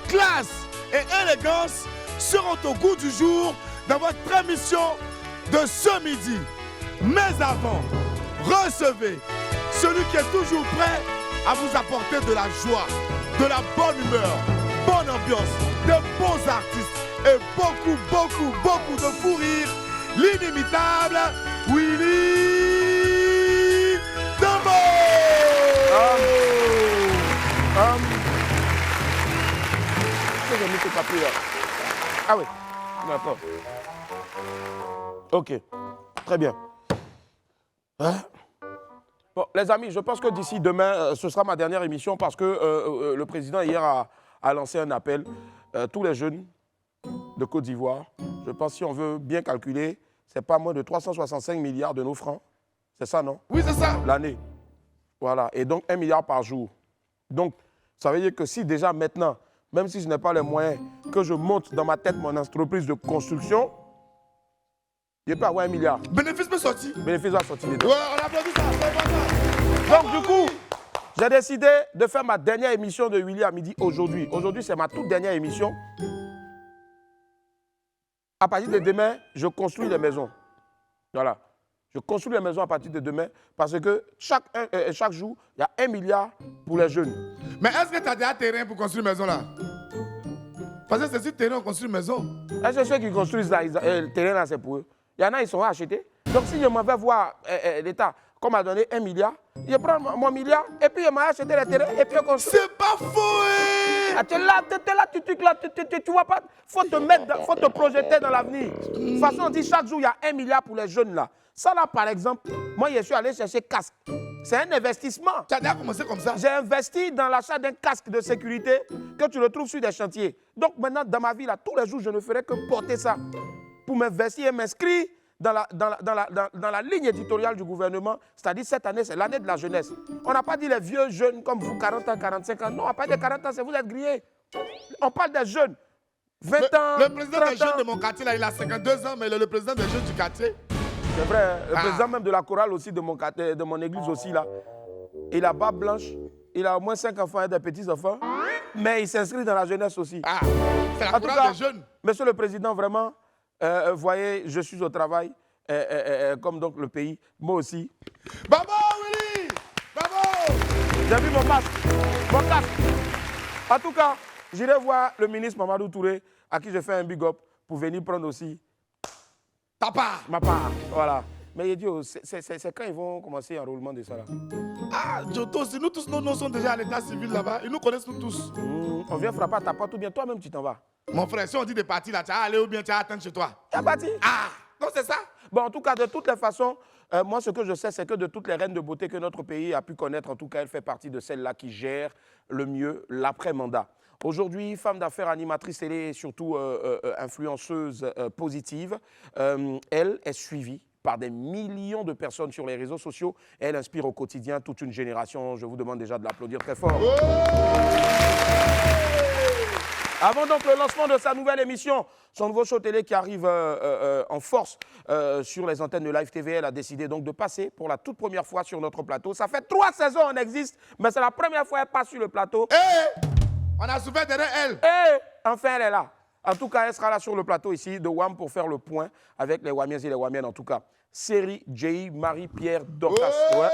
classe et élégance seront au goût du jour dans votre émission de ce midi. Mais avant, recevez celui qui est toujours prêt à vous apporter de la joie, de la bonne humeur, bonne ambiance, de bons artistes et beaucoup, beaucoup, beaucoup de fou rire, l'inimitable Willy Dembo. Ah oui, d'accord. Ok, très bien. Hein? Bon, les amis, je pense que d'ici demain, ce sera ma dernière émission parce que le président hier a lancé un appel. Tous les jeunes de Côte d'Ivoire, je pense si on veut bien calculer, c'est pas moins de 365 milliards de nos francs. C'est ça, non? Oui, c'est ça. L'année. Voilà, et donc 1 milliard par jour. Donc, ça veut dire que si déjà maintenant, même si je n'ai pas les moyens, que je monte dans ma tête mon entreprise de construction, je peux avoir 1 milliard. Bénéfice peut sortir. Bénéfice va sortir les deux. Ouais, on applaudit ça. Donc du coup, j'ai décidé de faire ma dernière émission de Willy à midi aujourd'hui. Aujourd'hui, c'est ma toute dernière émission. À partir de demain, je construis les maisons. Voilà. Je construis les maisons à partir de demain parce que chaque jour, il y a 1 milliard pour les jeunes. Mais est-ce que tu as déjà terrain pour construire une maison là? Parce que c'est sur le terrain qu'on construit une maison. Est-ce que ceux qui construisent là, le terrain là, c'est pour eux? Il y en a, ils sont achetés. Donc si je m'en vais voir l'État, comme m'a donné 1 milliard, je prends mon milliard et puis je m'en achète les terrains et puis je construis. C'est pas faux, hein? Ah, tu es là, tu vois pas, faut te projeter dans l'avenir. De toute façon, on dit chaque jour, il y a 1 milliard pour les jeunes là. Ça là, par exemple, moi, je suis allé chercher casque. C'est un investissement. Tu as déjà commencé comme ça? J'ai investi dans l'achat d'un casque de sécurité que tu le trouves sur des chantiers. Donc maintenant, dans ma vie, là, tous les jours, je ne ferai que porter ça pour m'investir et m'inscrire dans la ligne éditoriale du gouvernement. C'est-à-dire, cette année, c'est l'année de la jeunesse. On n'a pas dit les vieux jeunes comme vous, 40 ans, 45 ans. Non, on n'a pas dit 40 ans, c'est vous êtes grillés. On parle des jeunes. 20 ans, Le président 30 des jeunes ans. de mon quartier, là, il a 52 ans, mais il est le président des jeunes du quartier. C'est vrai, le président même de la chorale aussi, de mon église aussi, là. Il a barbe blanche, il a au moins 5 enfants et des petits-enfants, mais il s'inscrit dans la jeunesse aussi. Ah, c'est la En tout chorale cas, des jeunes. Monsieur le Président, vraiment, voyez, je suis au travail, comme donc le pays, moi aussi. Bravo, Willy! Bravo! J'ai vu mon casque. En tout cas, j'irai voir le ministre Mamadou Touré, à qui je fais un big up, pour venir prendre aussi Ta part. ma part. Voilà. Mais il dit, c'est quand ils vont commencer l'enrôlement de ça là? Ah, Joto, si nous tous, nos noms sont déjà à l'état civil là-bas. Ils nous connaissent nous tous. On vient frapper à ta porte ou bien toi-même tu t'en vas? Mon frère, si on dit de partir là, tu vas aller ou bien tu vas attendre chez toi. Tu as parti? Ah, non, c'est ça. Bon, en tout cas, de toutes les façons, moi, ce que je sais, c'est que de toutes les reines de beauté que notre pays a pu connaître, en tout cas, elle fait partie de celles-là qui gèrent le mieux l'après-mandat. Aujourd'hui, femme d'affaires, animatrice télé et surtout influenceuse positive, elle est suivie par des millions de personnes sur les réseaux sociaux. Elle inspire au quotidien toute une génération. Je vous demande déjà de l'applaudir très fort. Avant donc le lancement de sa nouvelle émission, son nouveau show télé qui arrive en force sur les antennes de Live TV, elle a décidé donc de passer pour la toute première fois sur notre plateau. Ça fait 3 saisons on existe, mais c'est la première fois qu'elle passe sur le plateau. On a souffert derrière elle. Et enfin, elle est là. En tout cas, elle sera là sur le plateau ici de WAM pour faire le point avec les Wamiens et les Wamiennes en tout cas. Série J. Marie-Pierre Dorcas. Ouais.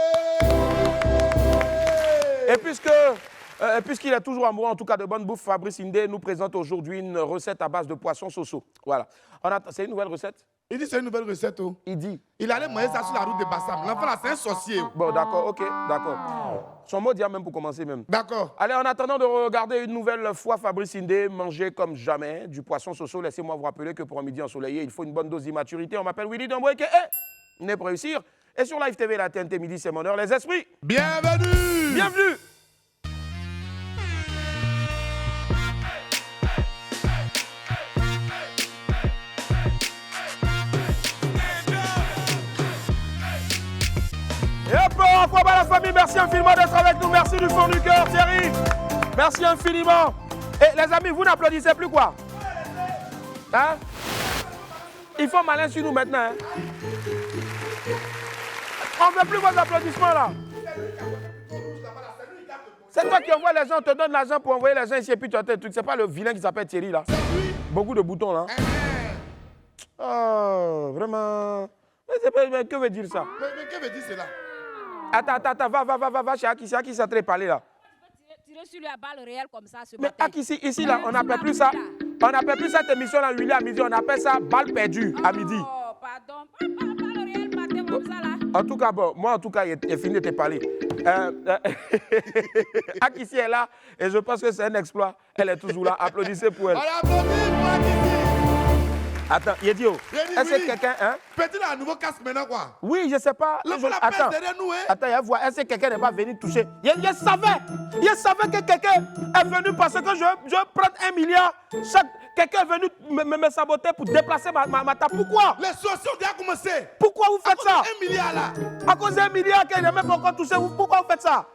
Et puisqu'il est toujours amoureux, en tout cas de bonne bouffe, Fabrice Indé nous présente aujourd'hui une recette à base de poisson soso. Voilà. C'est une nouvelle recette? Il dit c'est une nouvelle recette. Oh. Il dit. Il allait manger ça sur la route de Bassam. L'enfant là, c'est un sorcier. Oh. Bon, d'accord, ok, d'accord. Son mot dit même pour commencer même. D'accord. Allez, en attendant de regarder une nouvelle fois Fabrice Indé manger comme jamais du poisson soso, laissez-moi vous rappeler que pour un midi ensoleillé, il faut une bonne dose d'immaturité. On m'appelle Willy Dembo et on est pour réussir. Et sur Live TV, la TNT Midi, c'est mon heure, les esprits. Bienvenue. Bienvenue. Et hop, encore à la famille, merci infiniment d'être avec nous, merci du fond du cœur, Thierry. Merci infiniment. Et les amis, vous n'applaudissez plus quoi? Hein? Il faut malin sur nous maintenant. Hein? On ne veut plus vos applaudissements là. C'est toi qui envoies les gens, on te donne l'argent pour envoyer les gens ici et puis tu as tes trucs. C'est pas le vilain qui s'appelle Thierry là. C'est lui. Beaucoup de boutons là. Oh, vraiment. Mais que veut dire ça? Mais que veut dire cela? Attends, va chez Aki. C'est Aki qui s'est très parlé là. Tirer sur la balle réelle comme ça ce Mais matin. Aki, ici là, on n'appelle plus ça. On n'appelle plus cette émission là, Willy à midi. On appelle ça balle perdue à midi. Oh, pardon. Balle réelle matin comme ça là. En tout cas, bon, moi en tout cas, il est fini de te parler. Aki ici est là et je pense que c'est un exploit. Elle est toujours là. Applaudissez pour elle. On applaudit pour Akissi. Attends, Yedio, est-ce que quelqu'un... Hein? Petit là, un nouveau casque maintenant quoi? Oui, je ne sais pas. Là, la peste derrière nous, hein? Attends, il y a voir. Est-ce que quelqu'un n'est pas venu toucher? Je savais que quelqu'un est venu parce que je prends 1 milliard. Quelqu'un est venu me saboter pour déplacer ma table. Pourquoi? Les sociaux ont déjà commencé. Pourquoi vous faites ça? 1 milliard là. À cause d'1 milliard qu'il n'a même pas encore touché. Pourquoi vous faites ça?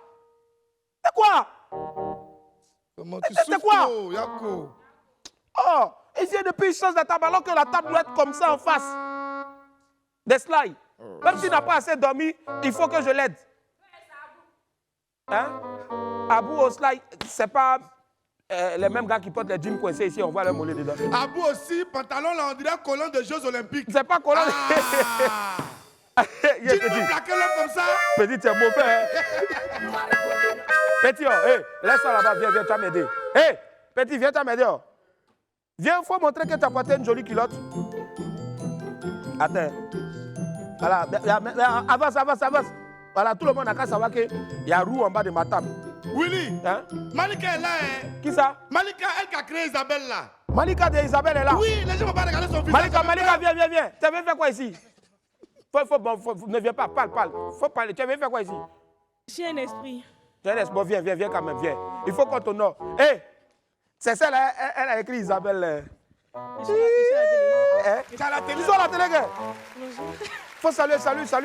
C'est quoi? C'est quoi? Yako. Oh, essayez de payer chose de la table alors que la table doit être comme ça en face. Des slides. Même s'il n'a pas assez dormi, il faut que je l'aide. Hein? Abou au slide, c'est pas les mêmes gars qui portent les jeans coincés ici, on voit leur mollet dedans. Abou aussi, pantalon là, on dirait collant des Jeux Olympiques. C'est pas collant. Tu ne peux plaquer l'homme comme ça? Petit, tu es mauvais. Hein? Petit, oh, hey, laisse-toi là-bas, viens, tu vas m'aider. Hé, petit, viens, tu vas m'aider. Oh. Viens, il faut montrer que tu as porté une jolie culotte. Attends. Voilà, avance. Voilà, tout le monde n'a qu'à savoir qu'il y a roue en bas de ma table. Willy, Hein? Malika est là, hein? Qui ça? Malika, elle qui a créé Isabelle là. Malika de Isabelle est là. Oui, les gens ne vont pas regarder son visage. Malika, viens. Tu avais fait quoi ici? Ne viens pas, parle. Faut parler. Tu avais fait quoi ici? J'ai un esprit. Tu as un esprit. Bon, viens quand même, viens. Il faut qu'on t'honore. Hé! C'est celle-là, elle a écrit Isabelle. Je suis à la télé. Tu as la télé. Ils sont à la télé, gars. Bonjour. Faut saluer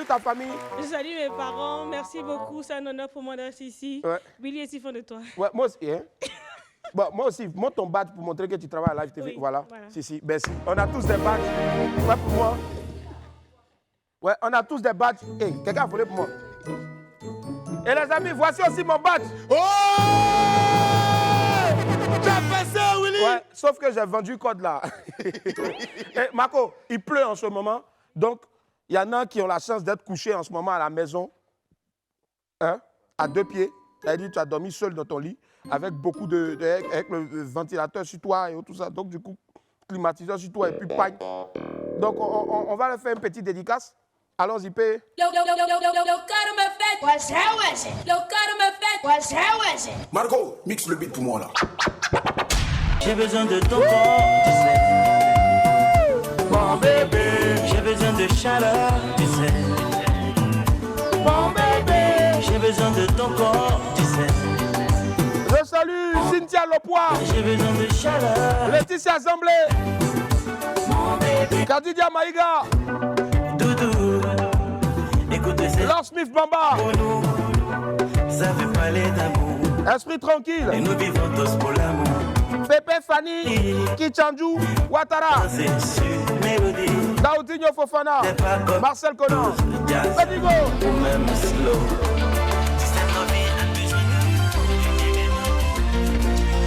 ta famille. Je salue mes parents. Merci beaucoup. C'est un honneur pour moi d'être ici. Ouais. Billy est si fond de toi. Ouais, moi aussi, hein? Bon, moi aussi, monte ton badge pour montrer que tu travailles à Live TV. Oui, voilà. voilà. Si, merci. On a tous des badges. Ouais, pour moi. Ouais, on a tous des badges. Hey, quelqu'un a volé pour moi. Et les amis, voici aussi mon badge. Oh! Tu as fait ça, Willy? Ouais, sauf que j'ai vendu code là. Et Marco, il pleut en ce moment. Donc, il y en a qui ont la chance d'être couchés en ce moment à la maison. Hein, à 2 pieds. C'est-à-dire tu as dormi seul dans ton lit avec beaucoup avec le ventilateur sur toi et tout ça. Donc, du coup, climatiseur sur toi et puis paille. Donc, on va leur faire une petite dédicace. Allons-y, paye. Marco, mixe le beat pour moi là. J'ai besoin de ton corps, tu sais. Mon bébé, J'ai besoin de chaleur, tu sais. mon bébé. J'ai besoin de ton corps, tu sais. Je salue Cynthia Lopois, J'ai besoin de chaleur, Laetitia Zamblé, mon bébé. Kadidia Maïga, Doudou, écoute c'est Lord Smith Bamba, pour nous. Ça veut parler d'amour. Esprit Et Tranquille, nous vivons tous pour l'amour. Pepe Fanny, Kichanju, Ouattara, C'est sur mélodie. Daoudinho Fofana, C'est pas comme Marcel Conan, jazz Bedigo. ou même slow. C'est notre vie a besoin de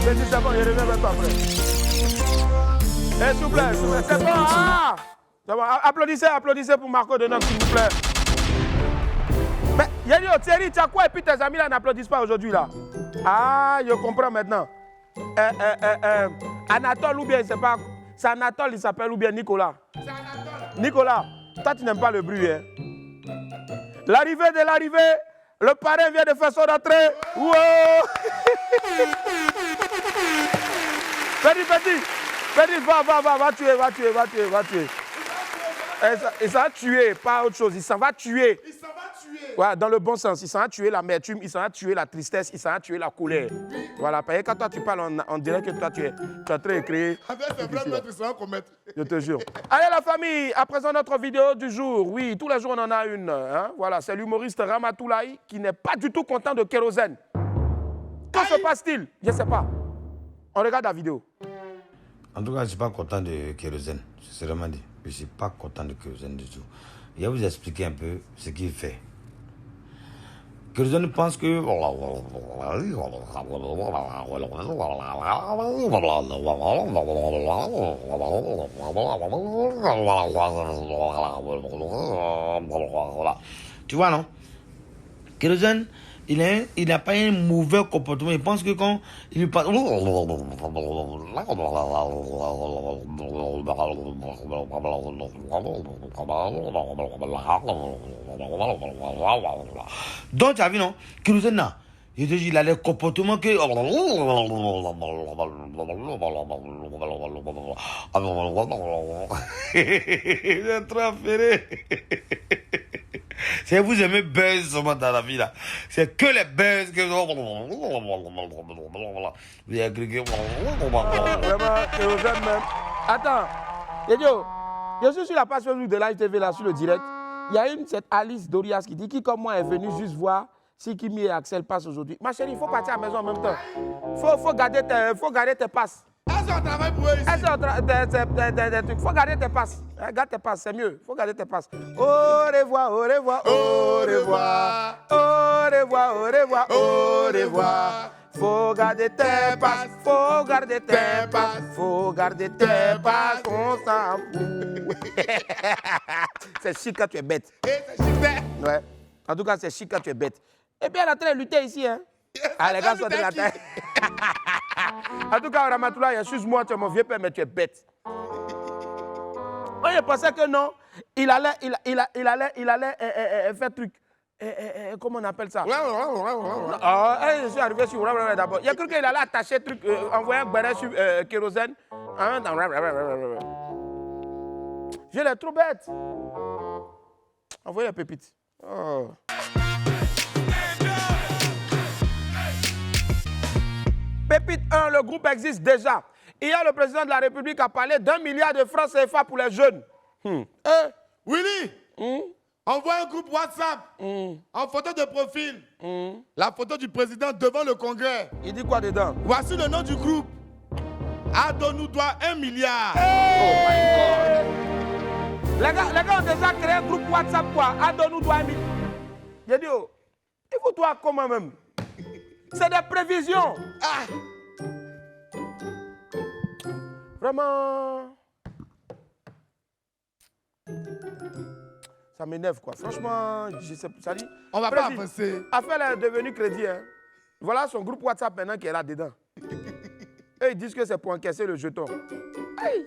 Petit c'est bon, il revient même pas après. S'il vous plaît, c'est bon. Ah! C'est bon. Applaudissez pour Marco Denok, s'il vous plaît. Mais Yelio, Thierry, tu as quoi? Et puis tes amis là n'applaudissent pas aujourd'hui là. Ah, je comprends maintenant. Anatole ou bien, c'est pas. C'est Anatole, il s'appelle ou bien Nicolas. C'est Anatole. Nicolas, toi tu n'aimes pas le bruit, hein? L'arrivée de l'arrivée, le parrain vient de faire son entrée. Wow! Petit, va tuer. Il s'en va tuer, pas autre chose, il s'en va tuer. Il s'en va tuer. Ouais, dans le bon sens, il s'en va tuer l'amertume, il s'en va tuer la tristesse, il s'en va tuer la colère. Voilà, parce que quand toi tu parles, on dirait que toi tu es en train de créer. Avec ses vrais maîtres, il s'en va commettre. Je te jure. Allez la famille, à présent notre vidéo du jour. Oui, tous les jours on en a une. Hein? Voilà, c'est l'humoriste Ramatoulaye qui n'est pas du tout content de kérosène. Que se passe-t-il? Je ne sais pas. On regarde la vidéo. En tout cas, je ne suis pas content de kérosène, sincèrement dit. Je ne suis pas content de kérosène du tout. Je vais vous expliquer un peu ce qu'il fait. Kérosène pense que... Tu vois, non? Kérosène, il n'a pas un mauvais comportement. Il pense que quand il lui parle... Donc, tu as vu, non? Kérosène, là, il a le comportement que... C'est trop affairé. Si vous aimez buzz seulement dans la vie là, c'est que les buzz que vous agrégez. Vraiment, Kérosène même. Attends, Yedio, je suis sur la page Facebook de Live TV là, sur le direct. Il y a cette Alice Dorias qui dit qui comme moi est venue juste voir si Kimi et Axel passent aujourd'hui. Ma chérie, il faut partir à la maison en même temps. Faut garder tes passes. Elles sont en travail pour eux ici. Faut garder tes passes. Garde tes passes, c'est mieux. Faut garder tes passes. Au revoir, au revoir, au revoir. Au revoir, au revoir, au revoir. Faut garder tes passes, faut garder tes passes, faut garder tes passes, on s'en fout. C'est chic quand tu es bête. C'est chic. Ouais. En tout cas, c'est chic quand tu es bête. Et bien, elle est en train de lutter ici, hein. Ah, les gars sont de la tête. En tout cas, Ramatoulaye, excuse-moi, tu es mon vieux père, mais tu es bête. Moi, je pensais que non, il allait faire truc. Comment on appelle ça? Je suis arrivé sur d'abord. Il a cru qu'il allait attacher truc, envoyer un béret sur kérosène. Je l'ai trop bête. Envoyez la pépite. Oh. Pépite 1, le groupe existe déjà. Hier, le président de la République a parlé d'1 milliard de francs CFA pour les jeunes. Willy, envoie un groupe WhatsApp en photo de profil. La photo du président devant le Congrès. Il dit quoi dedans? Voici le nom du groupe. Ado nous doit 1 milliard. Oh my God. Les gars ont déjà créé un groupe WhatsApp quoi. Ado nous doit 1 milliard. J'ai dit, oh, il faut toi comment même. C'est des prévisions. Ah. Vraiment. Ça m'énerve quoi. Franchement, je sais pas. Ça dit, on va pas avancer. Affaire est devenue crédit. Hein. Voilà son groupe WhatsApp maintenant qui est là dedans. Et ils disent que c'est pour encaisser le jeton. Hey.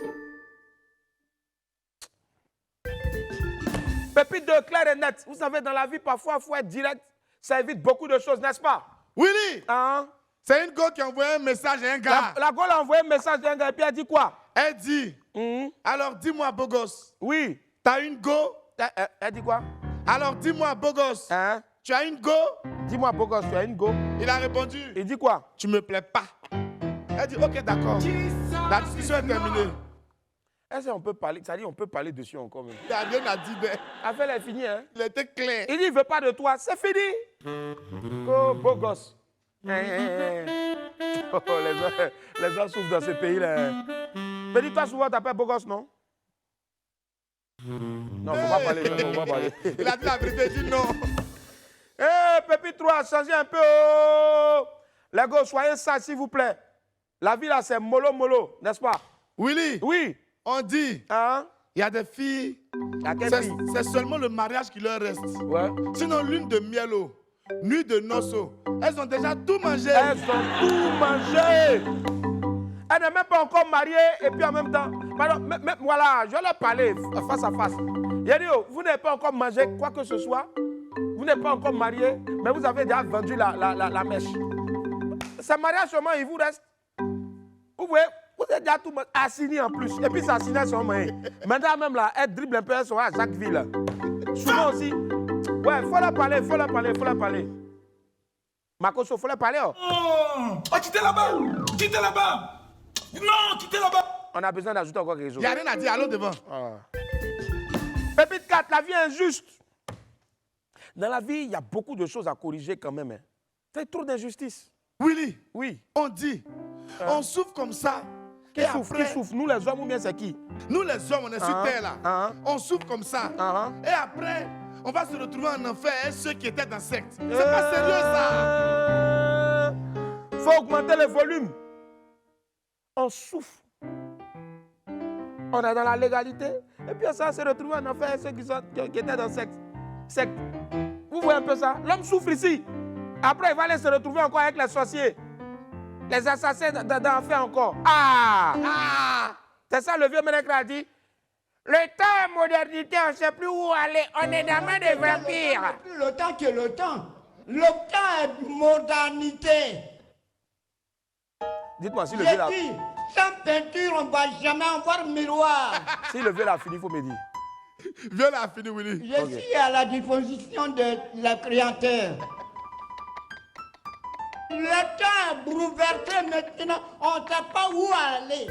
Pépite de clair et net. Vous savez, dans la vie, parfois, il faut être direct. Ça évite beaucoup de choses, n'est-ce pas? Willy, c'est une go qui a envoyé un message à un gars. La go a envoyé un message à un gars et puis elle dit quoi? Elle dit, alors dis-moi, beau gosse. Oui. T'as une go? Elle dit quoi? Alors dis-moi, beau gosse. Tu as une go? Dis-moi, beau gosse, tu as une go? Il a répondu. Il dit quoi? Tu me plais pas. Elle dit, ok, d'accord. La discussion est terminée. Est-ce qu'on peut parler? Ça dit, on peut parler dessus encore même. Il n'y a rien à dire. L'affaire est finie, hein? Il était clair. Il dit, il ne veut pas de toi. C'est fini. Oh, beau gosse. Oh, les gens souffrent dans ce pays-là. Mais dis-toi souvent, t'appelles beau gosse, non? Non, faut pas parler. Faut pas parler. Il a dit la vérité, il dit non. Pépite 3, changez un peu. Oh. Les gars, soyez sages, s'il vous plaît. La vie, là, c'est mollo, n'est-ce pas? Willy. Oui. On dit, il y a des filles, c'est seulement le mariage qui leur reste. Ouais. Sinon, lune de mielo, nuit de noces, elles ont déjà tout mangé. Elles ont tout mangé. Elle n'est même pas encore mariée et puis en même temps, pardon, voilà, je vais leur parler face à face. Yedio, vous n'avez pas encore mangé quoi que ce soit, vous n'êtes pas encore marié, mais vous avez déjà vendu la mèche. Ce mariage seulement, il vous reste. Vous voyez, vous êtes déjà tout assigné en plus. Et puis ça assigne son moyen. Maintenant même là, elle dribble un peu, elle sera à chaque ville. Souvent aussi. Ouais, il faut leur parler. Makoso, il faut leur parler. Quittez là-bas. Non, quittez là-bas. On a besoin d'ajouter encore quelque chose. Il n'y a rien à dire, allons devant. Pépite 4, la vie est injuste. Dans la vie, il y a beaucoup de choses à corriger quand même. Hein. C'est trop d'injustice. Willy, oui. On dit, on souffre comme ça. Qui souffre? Nous les hommes ou bien c'est qui? Nous les hommes, on est sur terre là. On souffre comme ça. Et après, on va se retrouver en enfer, ceux qui étaient dans secte. C'est pas sérieux ça. Faut augmenter le volume. On souffre. On est dans la légalité. Et puis ça se retrouve en enfer, ceux qui étaient dans secte. Vous voyez un peu ça? L'homme souffre ici. Après, il va aller se retrouver encore avec les sorciers. Les assassins d'enfer encore. C'est ça le vieux Ménèque a dit. Le temps modernité, on ne sait plus où aller. On est dans la main des vampires. Plus le temps que le temps. Le temps est modernité. Dites-moi si le vieux l'a... dit, sans peinture, on ne va jamais avoir miroir. Si le vieux l'a fini, il faut me dire. Viens là, fini, Willy. Je suis à la disposition de la créateur. Le temps est bouleversé maintenant, on ne sait pas où aller.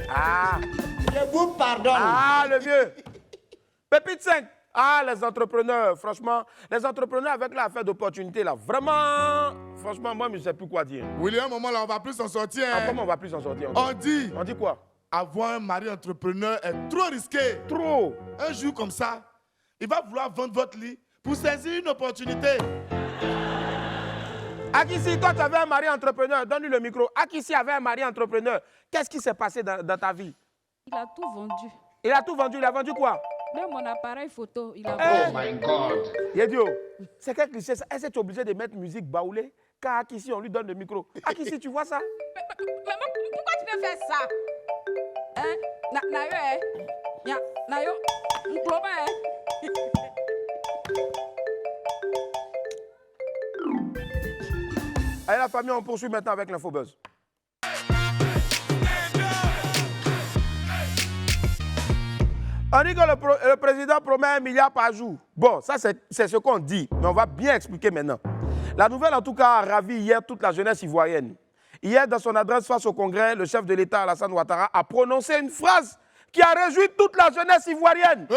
Je vous pardonne. Le vieux. Pépite 5. Les entrepreneurs, franchement, les entrepreneurs avec l'affaire d'opportunité, là, vraiment, franchement, moi, je ne sais plus quoi dire. Willy, à un moment là, on va plus s'en sortir. Comment on va plus s'en sortir? On dit quoi? Avoir un mari entrepreneur est trop risqué. Trop. Un jour comme ça, il va vouloir vendre votre lit pour saisir une opportunité. Akissi, toi, tu avais un mari entrepreneur. Donne-lui le micro. Akissi avait un mari entrepreneur. Qu'est-ce qui s'est passé dans ta vie? Il a tout vendu. Il a tout vendu. Il a vendu quoi? Même mon appareil photo, il a vendu. Oh my God. Yedio, c'est quel cliché ça? Est-ce que tu es obligé de mettre musique baoulée? Car Akissi, on lui donne le micro. Akissi, tu vois ça? Mais pourquoi tu veux faire ça? Hein? Nayo, Allez, la famille, on poursuit maintenant avec l'Infobuzz. On dit que le président promet 1 milliard par jour. Bon, ça, c'est ce qu'on dit, mais on va bien expliquer maintenant. La nouvelle, en tout cas, a ravi hier toute la jeunesse ivoirienne. Hier, dans son adresse face au Congrès, le chef de l'État, Alassane Ouattara, a prononcé une phrase qui a réjoui toute la jeunesse ivoirienne.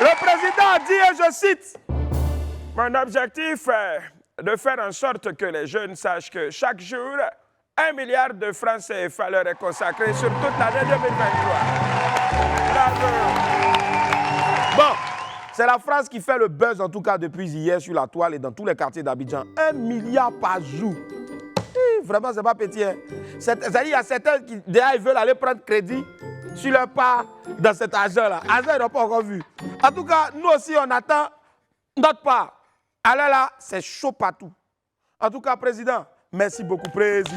Le président a dit, et je cite, « Mon objectif est de faire en sorte que les jeunes sachent que chaque jour, 1 milliard de francs CFA leur est consacré sur toute l'année 2023. » Bravo. Bon, c'est la phrase qui fait le buzz, en tout cas depuis hier, sur la toile et dans tous les quartiers d'Abidjan. 1 milliard par jour. Vraiment, c'est pas petit. Hein. C'est-à-dire, il y a certains qui, déjà, ils veulent aller prendre crédit sur leur part dans cet argent-là. Argent, ils n'ont pas encore vu. En tout cas, nous aussi, on attend notre part. Alors là, c'est chaud partout. En tout cas, président, merci beaucoup, président.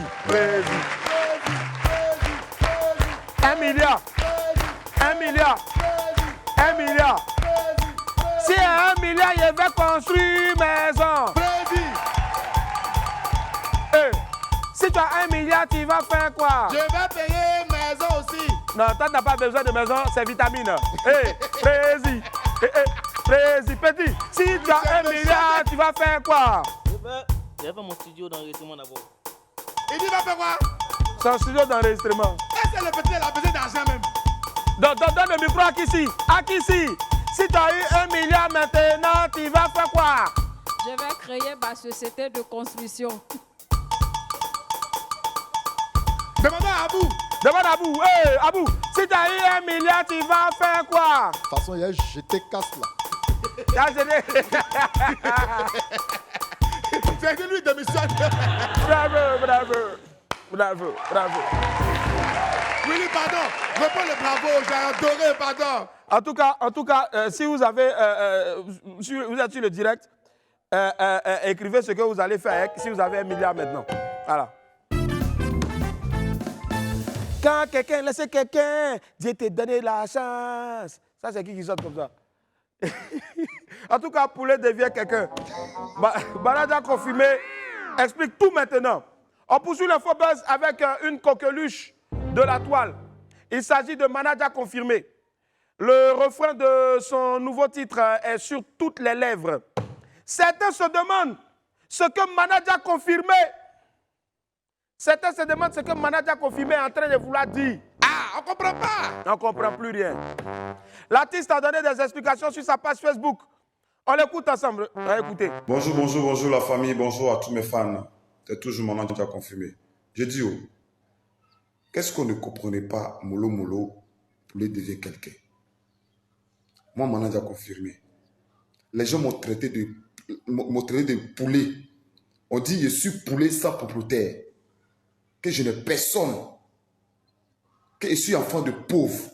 1 milliard. 1 milliard. 1 milliard. Si à 1 milliard, il va construire une maison. Si tu as 1 milliard, tu vas faire quoi? Je vais payer maison aussi. Non, toi, tu n'as pas besoin de maison, c'est vitamine. Président. Président, petit. Si tu as 1 milliard, tu vas faire quoi? Je vais faire mon studio d'enregistrement d'abord. Il dit va faire quoi? Son studio d'enregistrement. Est-ce que le petit a besoin d'argent même? Donne le micro à Akissi. Akissi, si tu as eu 1 milliard maintenant, tu vas faire quoi? Je vais créer ma société de construction. Demandons à Abou. Demande à Abou. Hey, Abou, si tu as eu 1 milliard, tu vas faire quoi? De toute façon, il y a jeté casse là. C'est que lui démissionne. Bravo. Willy, pardon. Réponds le bravo. J'ai adoré, pardon. En tout cas, si vous avez, vous êtes sur le direct, écrivez ce que vous allez faire avec, si vous avez 1 milliard maintenant. Voilà. Quand quelqu'un laisse quelqu'un, Dieu te donne la chance. Ça, c'est qui sort comme ça? En tout cas, Poulet devient quelqu'un. Banaja confirmé explique tout maintenant. On poursuit l'Infobuzz avec une coqueluche de la toile. Il s'agit de Manaja confirmé. Le refrain de son nouveau titre est sur toutes les lèvres. Certains se demandent ce que Manaja confirmé. Certains se demandent ce que Manaja confirmé est en train de vouloir dire. On ne comprend pas. On ne comprend plus rien. L'artiste a donné des explications sur sa page Facebook. On l'écoute ensemble. Écoutez. Bonjour la famille, bonjour à tous mes fans. C'est toujours Manaja confirmé. Je dis, qu'est-ce qu'on ne comprenait pas, Molo Molo, Poulet devient quelqu'un. Moi, mon a confirmé. Les gens m'ont traité de poulet. On dit je suis poulet sans propriétaire. Que je n'ai personne. Que je suis enfant de pauvre.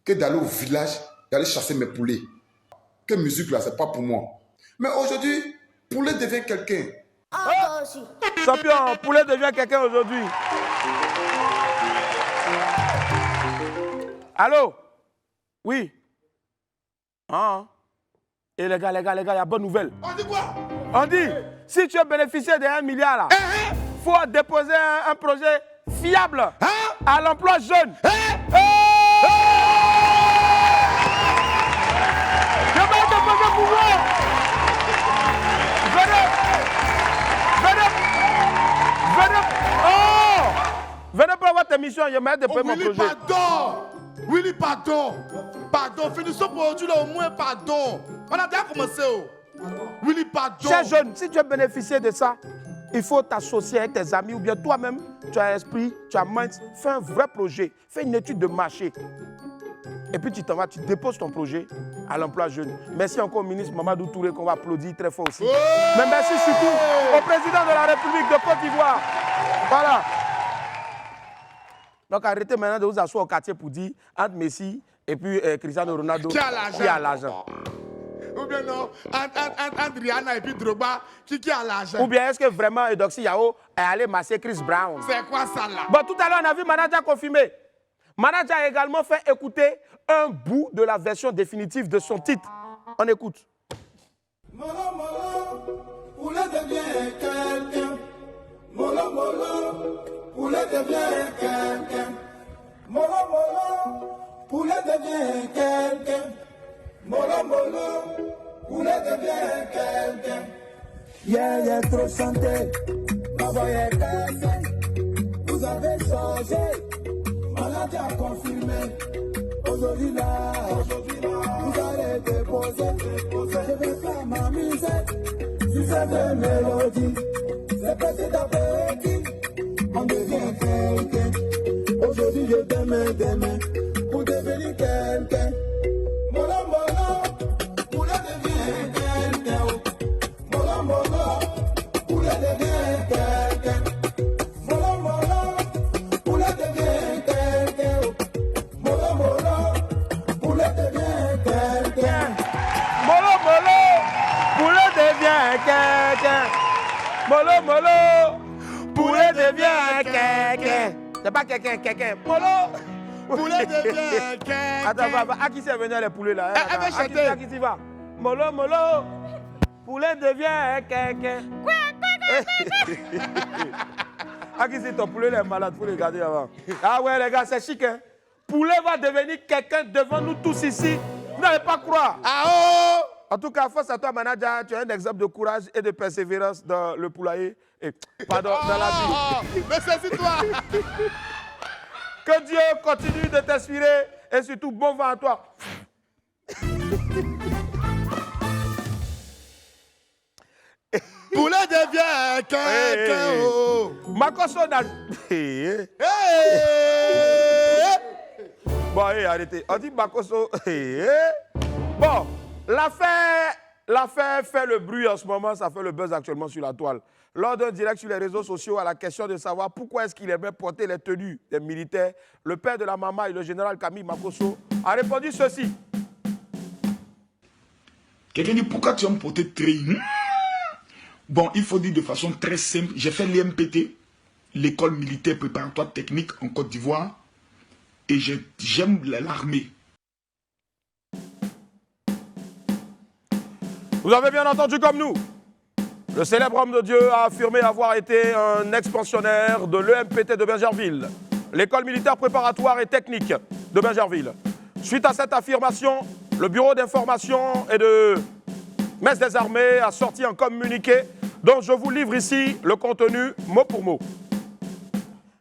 Que d'aller au village, d'aller chasser mes poulets. Que musique là, c'est pas pour moi. Mais aujourd'hui, poulet devient quelqu'un. Champion, poulet devient quelqu'un aujourd'hui. Allô? Oui. Ah. Et les gars, il y a bonne nouvelle. On dit quoi? On dit, si tu veux bénéficier de 1 milliard là, faut déposer un projet fiable à l'emploi jeune. Je vais déposer pour vous. Venez pour votre émission, je vais déposer mon projet. Willy, pardon. Pardon, finissons pour aujourd'hui là, au moins pardon. On a déjà commencé. Willy, pardon. Cher jeune, si tu veux bénéficier de ça, il faut t'associer avec tes amis ou bien toi-même, tu as esprit, tu as mind, fais un vrai projet, fais une étude de marché. Et puis tu t'en vas, tu déposes ton projet à l'emploi jeune. Merci encore au ministre Mamadou Touré qu'on va applaudir très fort aussi. Mais merci surtout au président de la République de Côte d'Ivoire. Voilà. Donc arrêtez maintenant de vous asseoir au quartier pour dire entre Messi et puis Cristiano Ronaldo qui a l'argent. Ou bien non, entre Rihanna et puis Drogba, qui a l'argent. Ou bien est-ce que vraiment Eudoxie Yao est allé masser Chris Brown? C'est quoi ça là? Bon, tout à l'heure, on a vu Manager confirmer. Manager a également fait écouter un bout de la version définitive de son titre. On écoute. Molo, molo, poulet devient quelqu'un. Molo, molo, poulet devient quelqu'un. Molo, molo, poulet devient quelqu'un. Molo, molo, poulet devient quelqu'un. Yeah, trop chanté, ma voix est cassée. Vous avez changé, maladie a confirmé. Aujourd'hui là, vous allez déposer. Je vais faire ma misère sur cette mélodie. C'est petit à petit, on devient quelqu'un. Aujourd'hui je demain, pour devenir quelqu'un. Molo, molo, poulet devient quelqu'un. Molo, molo, poulet devient quelqu'un. Molo, molo, poulet devient quelqu'un. Molo, molo, poulet devient quelqu'un. Molo, molo, poulet devient quelqu'un. Molo, molo, poulet devient quelqu'un. C'est pas quelqu'un. Molo. Poulet devient quelqu'un. Attends, à qui c'est venu les poulets là? Elle va chanter. À qui tu vas? Molo, molo, poulet devient quelqu'un. À qui c'est ton poulet, les malades, faut les garder avant. Ah ouais, les gars, c'est chic, hein? Poulet va devenir quelqu'un devant nous tous ici. Vous n'allez pas croire. Ah oh! En tout cas, face à toi, manager, tu as un exemple de courage et de persévérance dans le poulailler. Pardon, dans la vie. Mais c'est toi. Que Dieu continue de t'inspirer et surtout bon vent à toi. Poulet devient quelqu'un. Makoso n'a... Bon, arrêtez. On dit Makoso... Bon, l'affaire fait le bruit en ce moment, ça fait le buzz actuellement sur la toile. Lors d'un direct sur les réseaux sociaux, à la question de savoir pourquoi est-ce qu'il aimait porter les tenues des militaires, le père de la maman et le général Camille Makoso a répondu ceci. Quelqu'un dit pourquoi tu aimes porter très... Bon, il faut dire de façon très simple, j'ai fait l'IMPT, l'école militaire préparatoire technique en Côte d'Ivoire, et j'aime l'armée. Vous avez bien entendu comme nous. Le célèbre homme de Dieu a affirmé avoir été un ex-pensionnaire de l'EMPT de Bergerville, l'école militaire préparatoire et technique de Bergerville. Suite à cette affirmation, le bureau d'information et de messe des armées a sorti un communiqué dont je vous livre ici le contenu mot pour mot.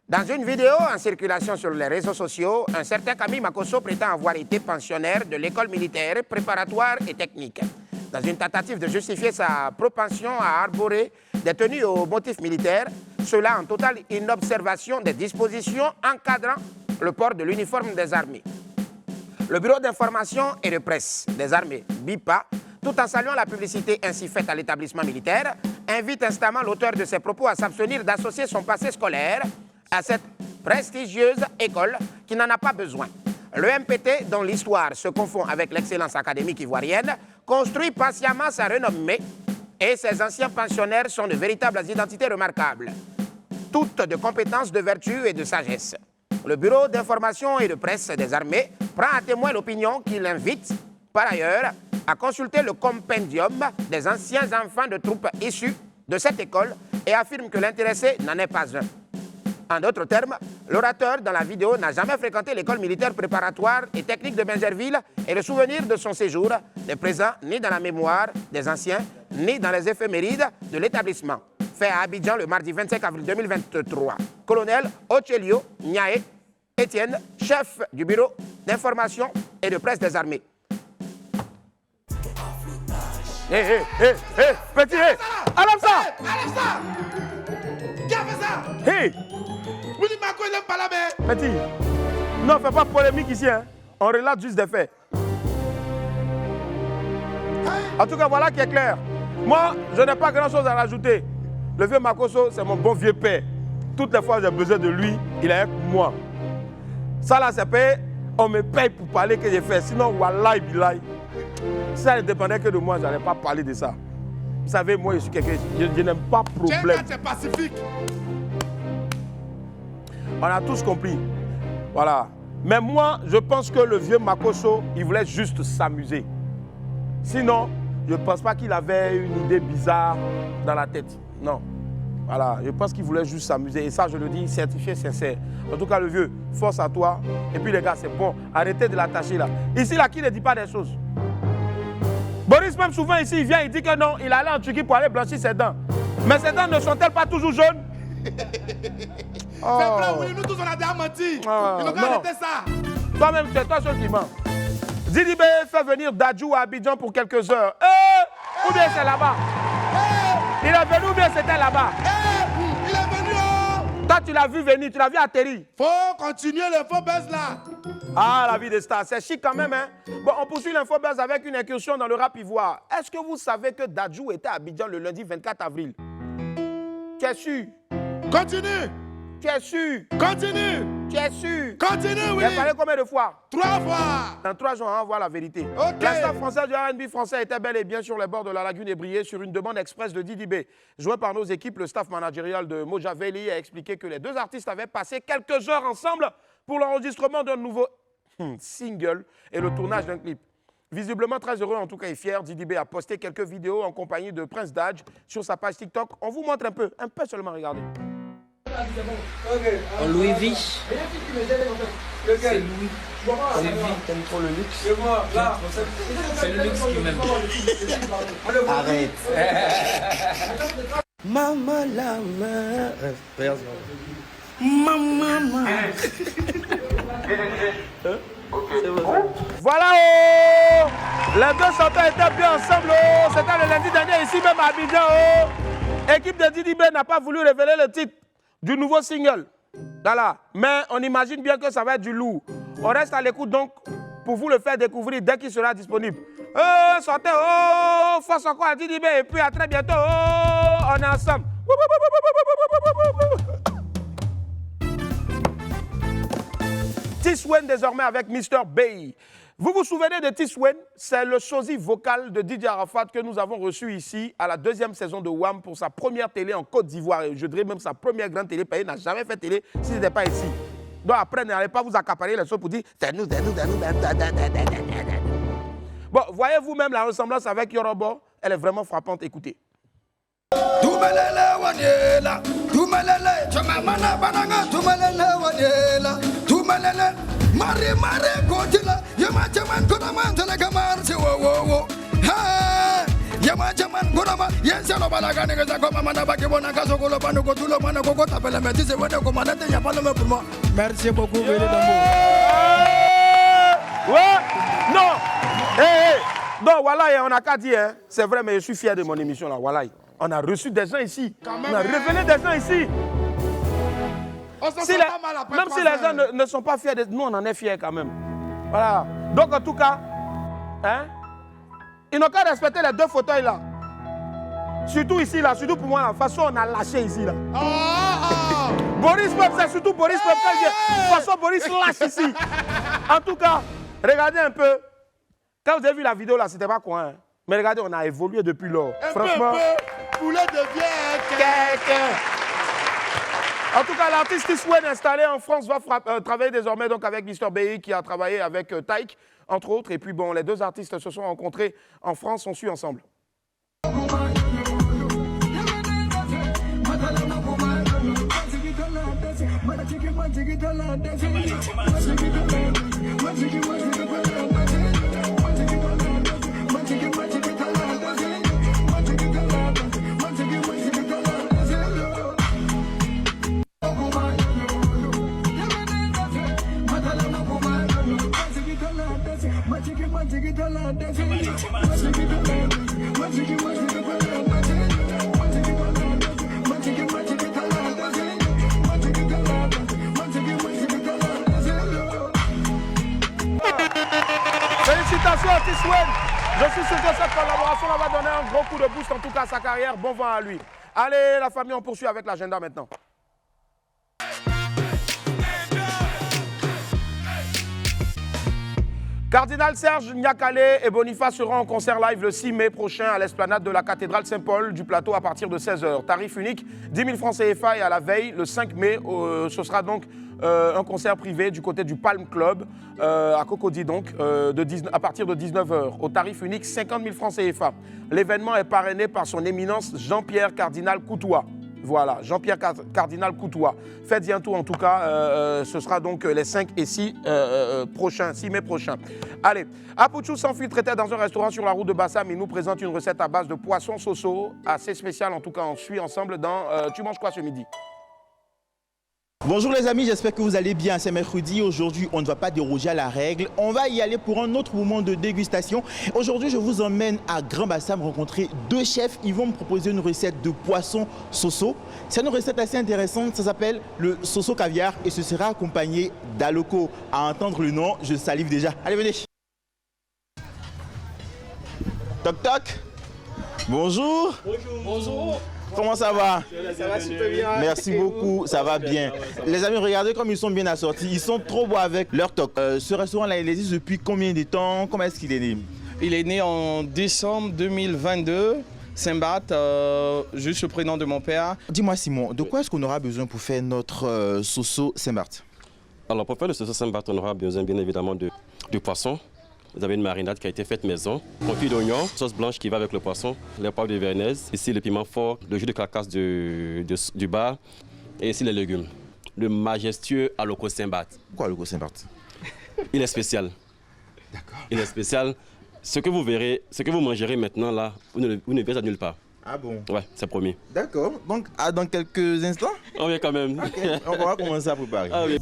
Dans une vidéo en circulation sur les réseaux sociaux, un certain Camille Makoso prétend avoir été pensionnaire de l'école militaire préparatoire et technique. Dans une tentative de justifier sa propension à arborer des tenues aux motifs militaires, cela en totale inobservation des dispositions encadrant le port de l'uniforme des armées. Le Bureau d'information et de presse des armées, BIPA, tout en saluant la publicité ainsi faite à l'établissement militaire, invite instamment l'auteur de ces propos à s'abstenir d'associer son passé scolaire à cette prestigieuse école qui n'en a pas besoin. Le MPT, dont l'histoire se confond avec l'excellence académique ivoirienne, construit patiemment sa renommée et ses anciens pensionnaires sont de véritables identités remarquables, toutes de compétences, de vertu et de sagesse. Le Bureau d'information et de presse des armées prend à témoin l'opinion qu'il invite, par ailleurs, à consulter le compendium des anciens enfants de troupes issus de cette école et affirme que l'intéressé n'en est pas un. En d'autres termes, l'orateur dans la vidéo n'a jamais fréquenté l'école militaire préparatoire et technique de Bingerville et le souvenir de son séjour n'est présent ni dans la mémoire des anciens, ni dans les éphémérides de l'établissement. Fait à Abidjan le mardi 25 avril 2023. Colonel Ochelio Niaé Étienne, chef du Bureau d'information et de presse des armées. Petit, Enlève ça! Qui a fait ça? Willy Mako, il n'aime pas la main. Petit, non, fais pas polémique ici, hein. On relate juste des faits. En tout cas, voilà qui est clair. Moi, je n'ai pas grand-chose à rajouter. Le vieux Makoso, c'est mon bon vieux père. Toutes les fois que j'ai besoin de lui, il est avec moi. Ça là, c'est payé. On me paye pour parler que j'ai fait. Sinon, wallahi billahi. Si ça ne dépendait que de moi, je n'allais pas parler de ça. Vous savez, moi, je suis quelqu'un, je n'aime pas problème. C'est pacifique. On a tous compris. Voilà. Mais moi, je pense que le vieux Makoso, il voulait juste s'amuser. Sinon, je ne pense pas qu'il avait une idée bizarre dans la tête. Non. Voilà. Je pense qu'il voulait juste s'amuser. Et ça, je le dis, certifié, sincère. En tout cas, le vieux, force à toi. Et puis, les gars, c'est bon. Arrêtez de l'attacher là. Ici, là, qui ne dit pas des choses? Boris, même souvent ici, il vient, il dit que non, il allait en Turquie pour aller blanchir ses dents. Mais ses dents ne sont-elles pas toujours jaunes? Oh. C'est vrai, oui, nous tous on a déjà menti. Oh. Il faut arrêter ça. Toi-même, c'est toi seul qui ment. Didibé fait venir Dadju à Abidjan pour quelques heures. Ou bien c'est là-bas. Il est venu ou bien c'était là-bas. Il est venu. Toi, tu l'as vu venir, tu l'as vu atterrir. Faut continuer l'info buzz là. Ah, la vie des stars, c'est chic quand même, hein. Bon, on poursuit l'info buzz avec une incursion dans le rap ivoire. Est-ce que vous savez que Dadju était à Abidjan le lundi 24 avril? Tu es sûr? Continue. Tu es sûr? Continue. Tu es sûr? Continue, oui. Il a parlé combien de fois? 3 fois. Dans 3 jours, on va voir la vérité. Okay. La star française du R&B français était bel et bien sur les bords de la lagune et brillait sur une demande express de Didibé. Joint par nos équipes, le staff managérial de Moja Veli a expliqué que les deux artistes avaient passé quelques heures ensemble pour l'enregistrement d'un nouveau single et le tournage d'un clip. Visiblement très heureux, en tout cas et fier, Didibé a posté quelques vidéos en compagnie de Prince Dadj sur sa page TikTok. On vous montre un peu seulement, regardez. En Louis V. C'est Louis. C'est V, t'aimes trop le luxe. C'est le luxe qui m'aime. Arrête. Maman la main. Maman. Voilà, oh! Les deux chanteurs étaient bien ensemble, oh! C'était le lundi dernier, ici même à Abidjan, oh! Équipe de Didibé n'a pas voulu révéler le titre du nouveau single. Voilà. Mais on imagine bien que ça va être du lourd. On reste à l'écoute donc pour vous le faire découvrir dès qu'il sera disponible. Oh, sortez, oh! Force encore à Didibé et puis à très bientôt, oh! On est ensemble. T-Swen désormais avec Mr. Bay. Vous vous souvenez de T-Swen? C'est le sosie vocal de DJ Arafat que nous avons reçu ici à la 2e saison de WAM pour sa première télé en Côte d'Ivoire. Je dirais même sa première grande télé. Il n'a jamais fait télé si ce n'était pas ici. Donc après, n'allez pas vous accaparer les choses pour dire c'est nous, c'est nous, c'est nous. Bon, voyez vous-même la ressemblance avec Yorobo. Elle est vraiment frappante. Écoutez. Tumelele wanyela, tumelele, chamamana bananga, tumelele wanyela, tumelele, mare kotila, yama chaman konaman telekamar se wo, ha, yama chaman konama, yense no balaga ne gaza koma mana baki bona kaso kolo pano kotulo mana koko tapela meti se wene koma nete ya palo me pour moi. Merci beaucoup, Vélé Dambo. Ouais, non, donc voilà, on a qu'à dire, hein. C'est vrai, mais je suis fier de mon émission là, voilà. On a reçu des gens ici. On a révélé des gens ici. On s'en sort pas mal après. Même si les gens ne sont pas fiers, nous on en est fiers quand même. Voilà. Donc en tout cas, hein, ils n'ont qu'à respecter les 2 fauteuils là. Surtout ici là, surtout pour moi, la façon on a lâché ici là. Boris Peuple, c'est surtout Boris Peuple. De toute façon, Boris lâche ici. En tout cas, regardez un peu. Quand vous avez vu la vidéo là, c'était pas quoi. Hein. Mais regardez, on a évolué depuis lors. Franchement. Poulet devient quelqu'un. En tout cas, l'artiste Tiswen installé en France va travailler désormais donc avec Mr. BI qui a travaillé avec Taïk, entre autres. Et puis bon, les 2 artistes se sont rencontrés en France, on suit ensemble. Félicitations à Tiswen. Je suis sûr que cette collaboration va donner un gros coup de boost en tout cas à sa carrière. Bon vent à lui. Allez la famille, on poursuit avec l'agenda maintenant. Cardinal Serge Niakale et Boniface seront en concert live le 6 mai prochain à l'esplanade de la cathédrale Saint-Paul du Plateau à partir de 16h. Tarif unique, 10 000 francs CFA et à la veille, le 5 mai, ce sera donc un concert privé du côté du Palm Club à Cocody donc, à partir de 19h. Au tarif unique, 50 000 francs CFA. L'événement est parrainé par son éminence Jean-Pierre Cardinal Coutois. Voilà, Jean-Pierre Cardinal Coutois. Faites bientôt en tout cas, ce sera donc les 5 et 6 mai prochains. Allez, Apouchou s'infiltrait dans un restaurant sur la route de Bassam. Il nous présente une recette à base de poisson soso, assez spéciale en tout cas. On suit ensemble dans Tu manges quoi ce midi? Bonjour les amis, j'espère que vous allez bien. C'est mercredi. Aujourd'hui, on ne va pas déroger à la règle. On va y aller pour un autre moment de dégustation. Aujourd'hui, je vous emmène à Grand Bassam rencontrer 2 chefs. Ils vont me proposer une recette de poisson soso. C'est une recette assez intéressante. Ça s'appelle le soso caviar et ce sera accompagné d'aloko. À entendre le nom, je salive déjà. Allez, venez. Toc toc. Bonjour. Bonjour. Comment ça va? Ça va super bien. Merci beaucoup, ça va bien. Les amis, regardez comme ils sont bien assortis. Ils sont trop beaux avec leur toc. Ce restaurant-là, il existe depuis combien de temps? Comment est-ce qu'il est né? Il est né en décembre 2022. Saint-Barth, juste le prénom de mon père. Dis-moi Simon, de quoi est-ce qu'on aura besoin pour faire notre soso Saint-Barth? Alors pour faire le soso Saint-Barth, on aura besoin bien évidemment de poisson. Vous avez une marinade qui a été faite maison, confit d'oignon, sauce blanche qui va avec le poisson, les poivres de vernaise, ici le piment fort, le jus de carcasse du bar et ici les légumes. Le majestueux aloko Saint-Barth. Pourquoi aloko Saint-Barth? Il est spécial. D'accord. Il est spécial. Ce que vous verrez, ce que vous mangerez maintenant là, vous ne verrez ça nulle part. Ah bon? Ouais, c'est promis. D'accord. Donc dans quelques instants? On vient quand même. Okay. On va commencer à préparer. Ah, oui.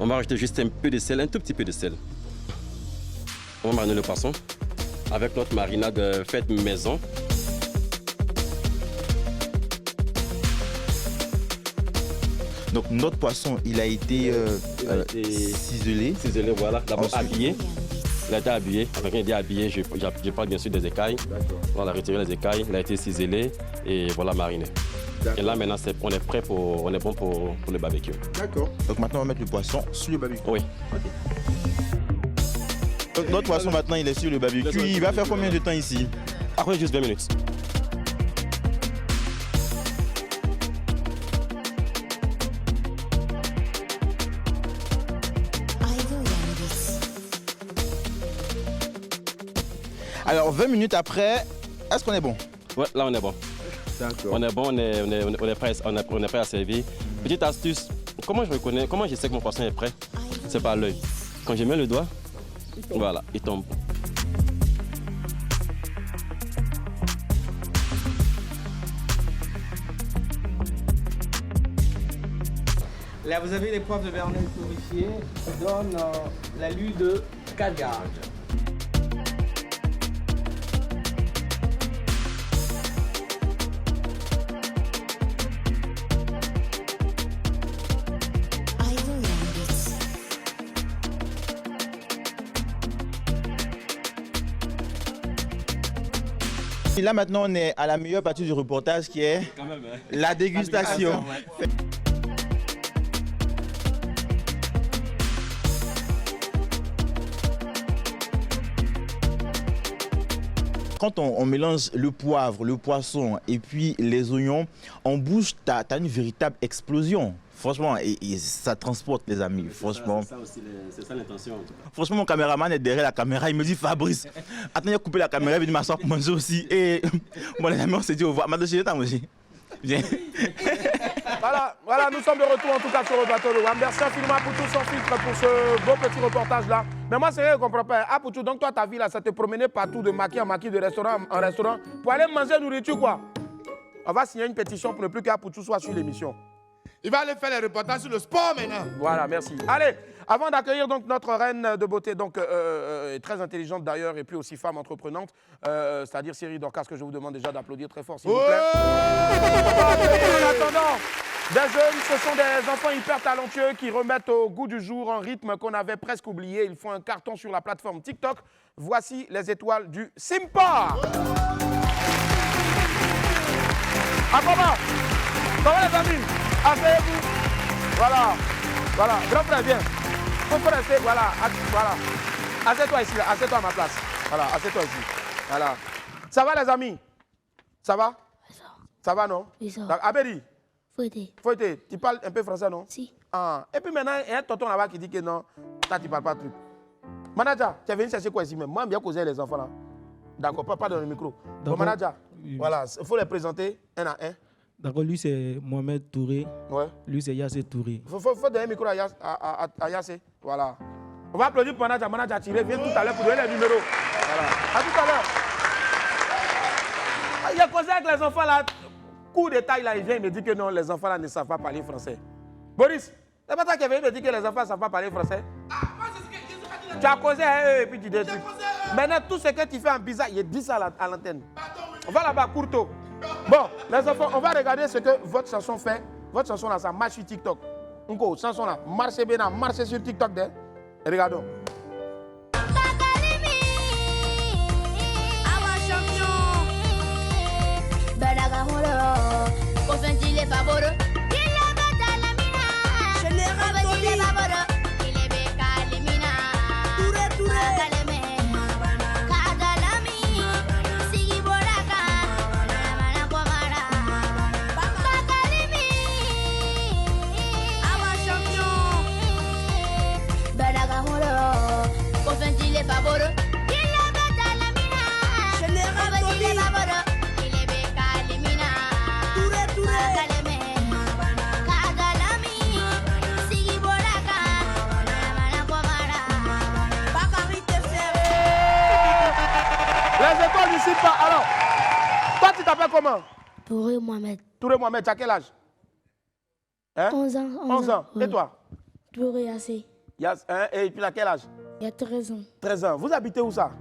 On va rajouter juste un peu de sel, un tout petit peu de sel. On va mariner le poisson avec notre marinade faite maison. Donc notre poisson, il a été ciselé. Ciselé, voilà. D'abord habillé. Il a été habillé. Enfin, quand il dit habillé, je parle bien sûr des écailles. On a retiré les écailles, il a été ciselé et voilà mariné. Et là maintenant, on est prêt on est bon pour le barbecue. D'accord. Donc maintenant, on va mettre le poisson sur le barbecue. Oui. Donc notre poisson maintenant, il est sur le barbecue. Il va faire combien de temps ici? Après juste 20 minutes. Alors 20 minutes après, est-ce qu'on est bon? Ouais, là on est bon. On est bon, on est prêt à servir. Petite astuce, comment je sais que mon poisson est prêt? C'est par l'œil. Quand je mets le doigt, voilà, il tombe. Là, vous avez les poivres de vernaise torréfiés qui donnent l'allure de caviar. Et là maintenant on est à la meilleure partie du reportage qui est la dégustation. Quand on mélange le poivre, le poisson et puis les oignons, en bouche, tu as une véritable explosion. Franchement, et ça transporte les amis, franchement. C'est ça l'intention. Franchement, mon caméraman est derrière la caméra, il me dit Fabrice, attends, il a coupé la caméra, il vient m'asseoir pour manger aussi. Et bon les amis, on s'est dit au revoir. Maintenant, je vais manger. Viens. Voilà, nous sommes de retour en tout cas sur le bateau de WAM. Merci infiniment à Poutou sans filtre pour ce beau petit reportage là. Mais moi, c'est vrai, je ne comprends pas. Ah Poutou, donc toi, ta vie là, ça te promenait partout de maquis en maquis, de restaurant en restaurant, pour aller manger nourriture quoi. On va signer une pétition pour ne plus qu'à Poutou soit sur l'émission. Il va aller faire les reportages sur le sport maintenant. Voilà, merci. Allez, avant d'accueillir donc notre reine de beauté, donc très intelligente d'ailleurs, et puis aussi femme entreprenante, c'est-à-dire Cyril Dorcas, que je vous demande déjà d'applaudir très fort, s'il vous plaît. On va accueillir en attendant des jeunes, ce sont des enfants hyper talentueux qui remettent au goût du jour un rythme qu'on avait presque oublié. Ils font un carton sur la plateforme TikTok. Voici les étoiles du Simpa. À comment? Comment les amis? Asseyez-vous. Voilà. Voilà. Grand frère, viens. Faut rester. Voilà. Voilà. Assieds-toi ici. Assieds-toi à ma place. Voilà. Assieds-toi ici. Voilà. Ça va les amis? Ça va? Ça va non? Abedi. Fouetté. Tu parles un peu français non? Si. Ah. Et puis maintenant, il y a un tonton là-bas qui dit que non, toi tu ne parles pas de truc. Manager, tu es venu chercher quoi ici même? Moi, j'aime bien causer les enfants là. D'accord, pas dans le micro. Bon, manager, voilà, il faut les présenter un à un. D'accord, lui c'est Mohamed Touré. Ouais. Lui c'est Yassé Touré. Faut donner un micro à Yassé. Voilà. On va applaudir pour manager. Manager Tiré vient tout à l'heure pour donner les numéros. Voilà. À tout à l'heure. Il y a causé avec les enfants là. Coup de taille là, il vient, il me dit que non, les enfants là ne savent pas parler français. Boris, c'est pas toi qui vient me dire que les enfants ne savent pas parler français? Moi c'est ce que je dis. Tu as causé et puis tu dis. Maintenant, tout ce que tu fais en bizarre, il dit ça à l'antenne. On va là-bas, courto. Bon, les enfants, on va regarder ce que votre chanson fait. Votre chanson là, ça marche sur TikTok. Une chanson là, marchez bien, marchez sur TikTok. Regardons. Les étoiles du site pas. Alors, toi tu t'appelles comment? Touré Mohamed. Touré Mohamed, tu as quel âge? Hein? 11 ans. 11 ans. Ouais. Et toi? Touré Yassé. Et puis à quel âge? Il y a 13 ans. 13 ans. Vous habitez où ça?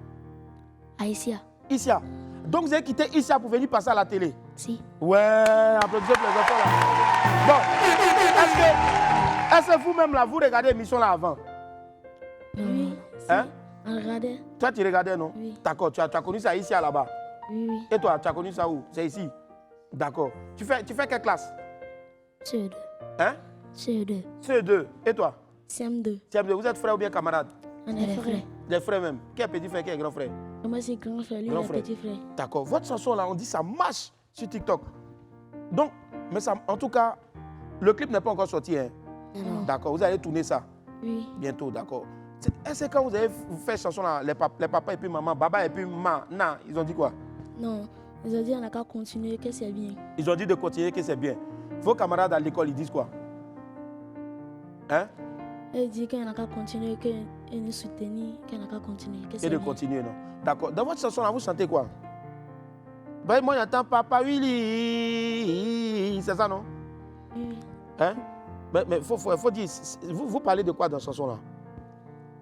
À Issia. Issia. Donc vous avez quitté Issia pour venir passer à la télé? Si. Ouais, applaudissez pour les enfants là. Bon, est-ce que vous-même là, vous regardez l'émission là avant? Oui. Hein? On regardait. Toi tu regardais non? Oui. D'accord, tu as connu ça ici là-bas? Oui. Et toi, tu as connu ça où? C'est ici? D'accord. Tu fais quelle classe? CE2. Hein? CE2. CE2. Et toi? CM2. CM2. Vous êtes frères ou bien camarades? On est frères. Des frères même. Qui est petit frère, qui est grand frère? Moi c'est grand frère, lui il est petit frère. D'accord. Votre chanson là, on dit ça marche sur TikTok. Donc, mais ça, en tout cas, le clip n'est pas encore sorti. Hein? D'accord. Vous allez tourner ça? Oui. Bientôt, d'accord. Est-ce que quand vous avez fait cette chanson là, les papas et puis maman, baba et puis maman, non, ils ont dit quoi? Non, ils ont dit on n'a qu'à continuer, que c'est bien. Ils ont dit de continuer, que c'est bien. Vos camarades à l'école, ils disent quoi? Hein? Ils disent qu'on n'a qu'à continuer, qu'ils nous soutenir, qu'on n'a qu'à continuer. Que et de bien. Continuer, non? D'accord. Dans votre chanson là, vous chantez quoi? Ben, moi, j'entends Papa Willy. C'est ça, non? Oui. Hein? Mais faut dire, vous parlez de quoi dans cette chanson là?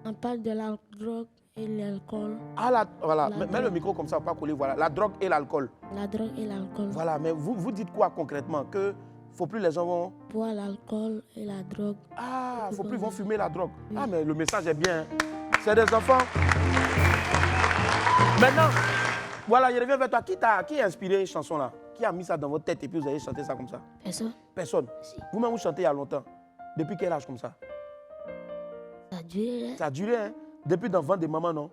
On parle de la drogue et l'alcool. Ah, voilà. Mets le micro comme ça, pas coller. Voilà. La drogue et l'alcool. La drogue et l'alcool. Voilà, mais vous dites quoi concrètement? Que ne faut plus les gens vont... Boire l'alcool et la drogue. Ah, il ne faut plus vont fumer la drogue. Oui. Ah, mais le message est bien. C'est des enfants. Maintenant, Voilà, je reviens vers toi. Qui a inspiré cette chanson-là? Qui a mis ça dans votre tête et puis vous avez chanté ça comme ça? Personne. Personne. Si. Vous-même, vous chantez il y a longtemps. Depuis quel âge comme ça? Ça a duré. Ça a duré, hein? Depuis dans le ventre de maman, non?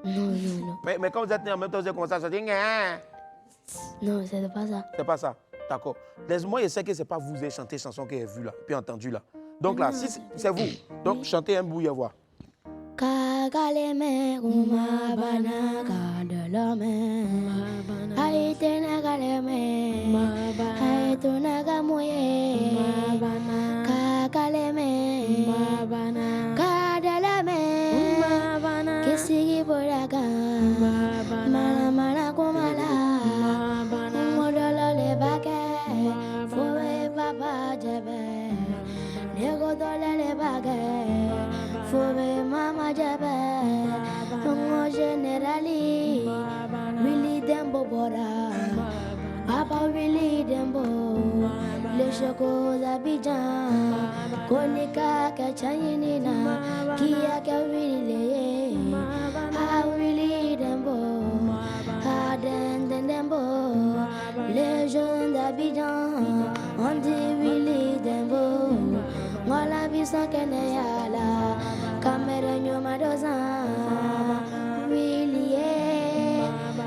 Non. Mais quand vous êtes né en même temps, vous avez commencé à chanter. Non, c'est pas ça. C'est pas ça. D'accord. Moi, je sais que ce n'est pas vous qui avez chanté chanson que j'ai vue là, puis entendu là. Donc là, si c'est vous, donc chantez un bout, y voir. Kagaleme kumabana kadalame Haitena galeme Haituna gamuye Kagaleme kadalame Kisigi boraga Mana kumala Modolo le bake Fowe papa jebe Nego dole le bake Fowe mama jebe Ngo generali Willy Dembo bora Papa Willy Dembo Le Choco Abidjan Konika Kachayinina Kia ka Willy Ah Willy Dembo Ah Dembo Les jeunes d'Abidjan On dit Willy Dembo Ngola bisa kene yala Kamera nyoma doza Willy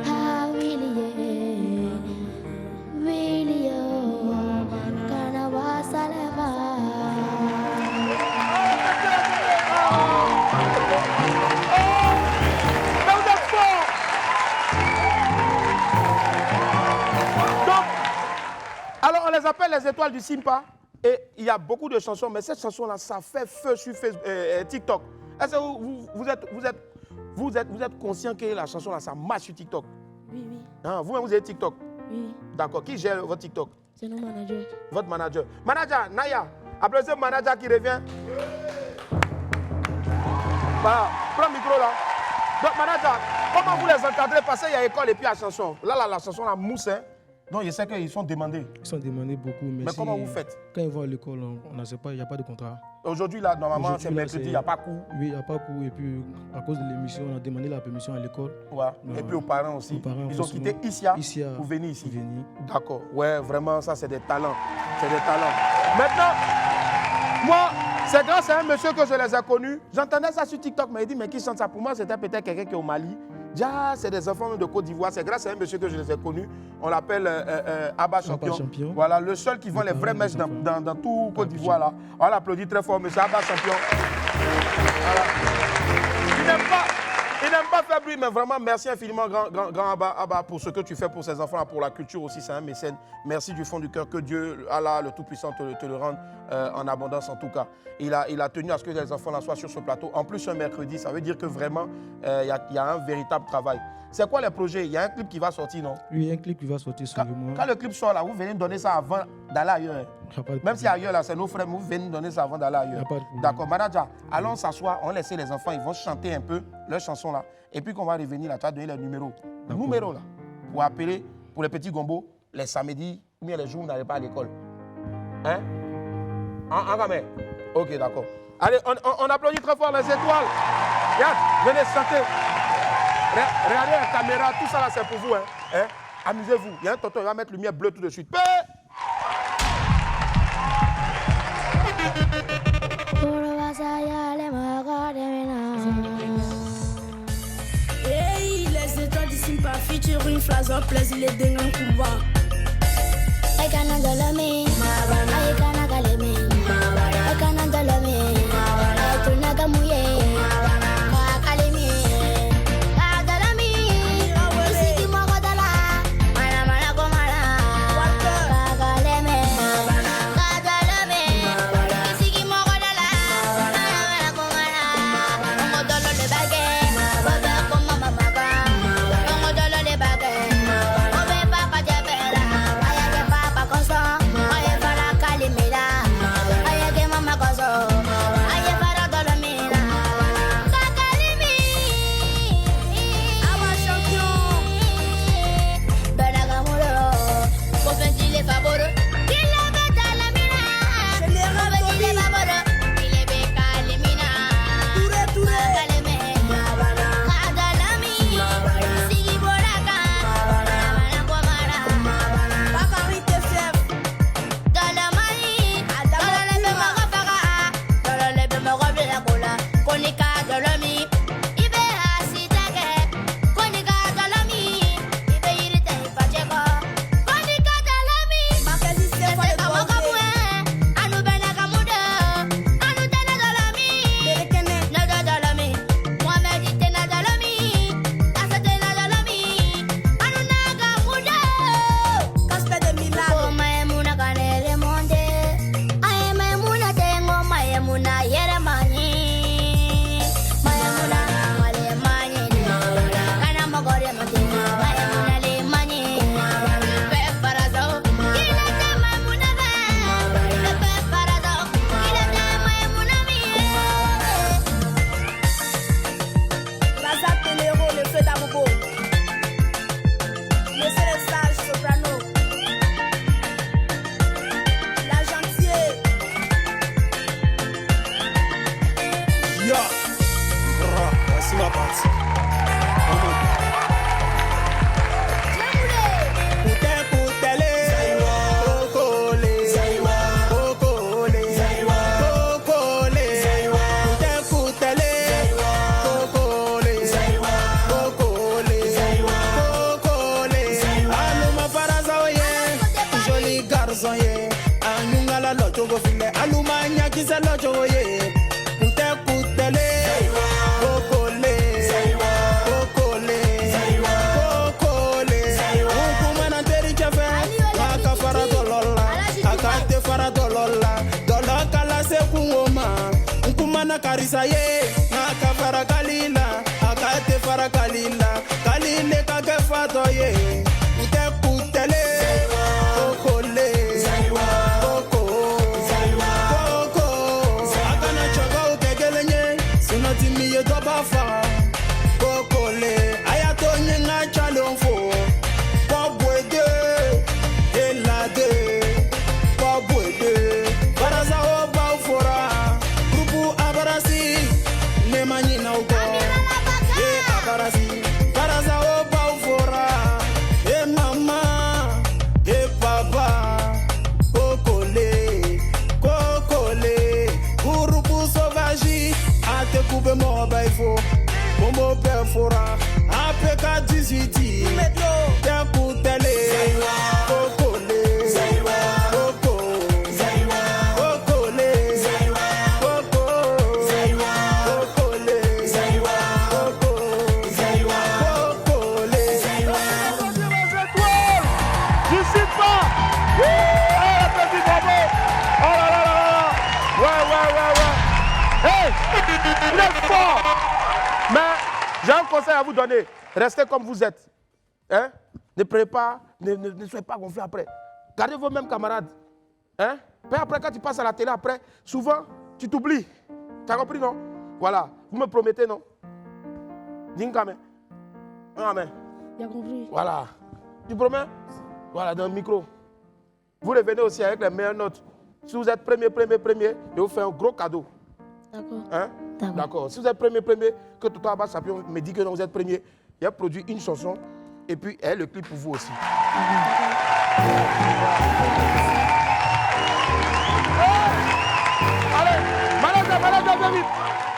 Ha Willy Willy Kana wasaleva Alors, on les appelle les étoiles du Simpa. Et il y a beaucoup de chansons, mais cette chanson-là, ça fait feu sur Facebook, TikTok. Est-ce que vous êtes conscient que la chanson-là, ça marche sur TikTok? Oui. Hein, vous-même, vous avez TikTok? Oui. D'accord. Qui gère votre TikTok? C'est nos managers. Votre manager. Manager, Naya, applaudissez le manager qui revient. Voilà, prends le micro là. Donc, manager, comment vous les encadrez? Parce qu'il y a école et puis la chanson. Là, la chanson, la mousse, hein. Donc, je sais qu'ils sont demandés. Ils sont demandés beaucoup. Mais comment vous faites? Quand ils vont à l'école, on ne sait pas, il n'y a pas de contrat. Aujourd'hui, là, normalement, c'est mercredi, il n'y a pas cours. Oui, il n'y a pas cours. Et puis, à cause de l'émission, on a demandé la permission à l'école. Ouais. Et puis aux parents aussi. Ils ont quitté Isia pour venir ici. D'accord. Ouais, vraiment, ça, c'est des talents. C'est des talents. Maintenant, moi, c'est grâce à un monsieur que je les ai connus. J'entendais ça sur TikTok, mais il dit, mais qui chante ça? Pour moi, c'était peut-être quelqu'un qui est au Mali. Déjà, c'est des enfants de Côte d'Ivoire. C'est grâce à un monsieur que je les ai connus. On l'appelle Abba Champion. Voilà, le seul qui vend les vraies mèches dans tout Côte d'Ivoire. Là. On l'applaudit très fort, monsieur Abba Champion. Voilà. Il n'aime pas faire bruit, mais vraiment, merci infiniment, grand Abba, pour ce que tu fais pour ces enfants, pour la culture aussi. C'est un mécène. Merci du fond du cœur. Que Dieu, Allah, le Tout-Puissant, te le rende en abondance en tout cas. Il a tenu à ce que les enfants là soient sur ce plateau. En plus, un mercredi, ça veut dire que vraiment, il y a un véritable travail. C'est quoi les projets? Il y a un clip qui va sortir, non? Oui, un clip qui va sortir sur le mois. Quand le clip sort là, vous venez me donner ça avant d'aller ailleurs. Même si ailleurs là, c'est nos frères, vous venez me donner ça avant d'aller ailleurs. D'accord, manager, allons s'asseoir, on laisse les enfants, ils vont chanter un peu leurs chansons là. Et puis qu'on va revenir là, tu vas donner les numéros. Le numéro là, pour appeler pour les petits gombos, les samedis ou bien les jours où vous n'allez pas à l'école. Hein? En gamin? Ok, d'accord. Allez, on applaudit très fort les étoiles. Regarde, venez chanter. Regardez la caméra, tout ça là c'est pour vous. Hein? Amusez-vous. Il y a un tonton, il va mettre lumière bleue tout de suite. Hey, les étoiles du Simpa featuring Flazo, plaisir les dingues Kumba. I can't handle me, I can't handle me, I can't handle me, I can't handle me. garçon ye anyungala lochogo file alumanya kisa lochogo ye kute kutele kokole kokole kokole ukumana teri chafe akafara dolola akate fara dolola dolola kala se kungoma ukumana karisa ye akafara kalila akate fara kalila kalile kake fato ye kute kutele kokole koko koko akana chogo kegelenye sunati miye dobafa kokole ayato nyenga chalonfo pobwede elade pobwede baraza oba ufora grupu abarasi nemanyina uko abarasi baraza oba ufora mama papa kokole kokole grupu sauvage ate kube mo baifo Momo perfora, apeka 18, teku tele, kokole, koko, kokole, koko, kokole, kokole. D'ici pas. Petit bravo. Oh là là là là. Ouais. Hey, il est fort. Mais j'ai un conseil à vous donner. Restez comme vous êtes. Hein? Ne prenez pas, ne soyez pas gonflés après. Gardez vos mêmes camarades. Hein? Puis après, quand tu passes à la télé, après, souvent, tu t'oublies. Tu as compris, non? Voilà. Vous me promettez, non? Dis-moi. Amen. J'ai compris. Voilà. Tu promets? Voilà, dans le micro. Vous revenez aussi avec les meilleures notes. Si vous êtes premier, je vous fais un gros cadeau. D'accord. Hein? D'accord. Si vous êtes premier, que tout Abba Champion me dit que non, vous êtes premier, il a produit une chanson et puis le clip pour vous aussi. Allez, Madame, viens vite.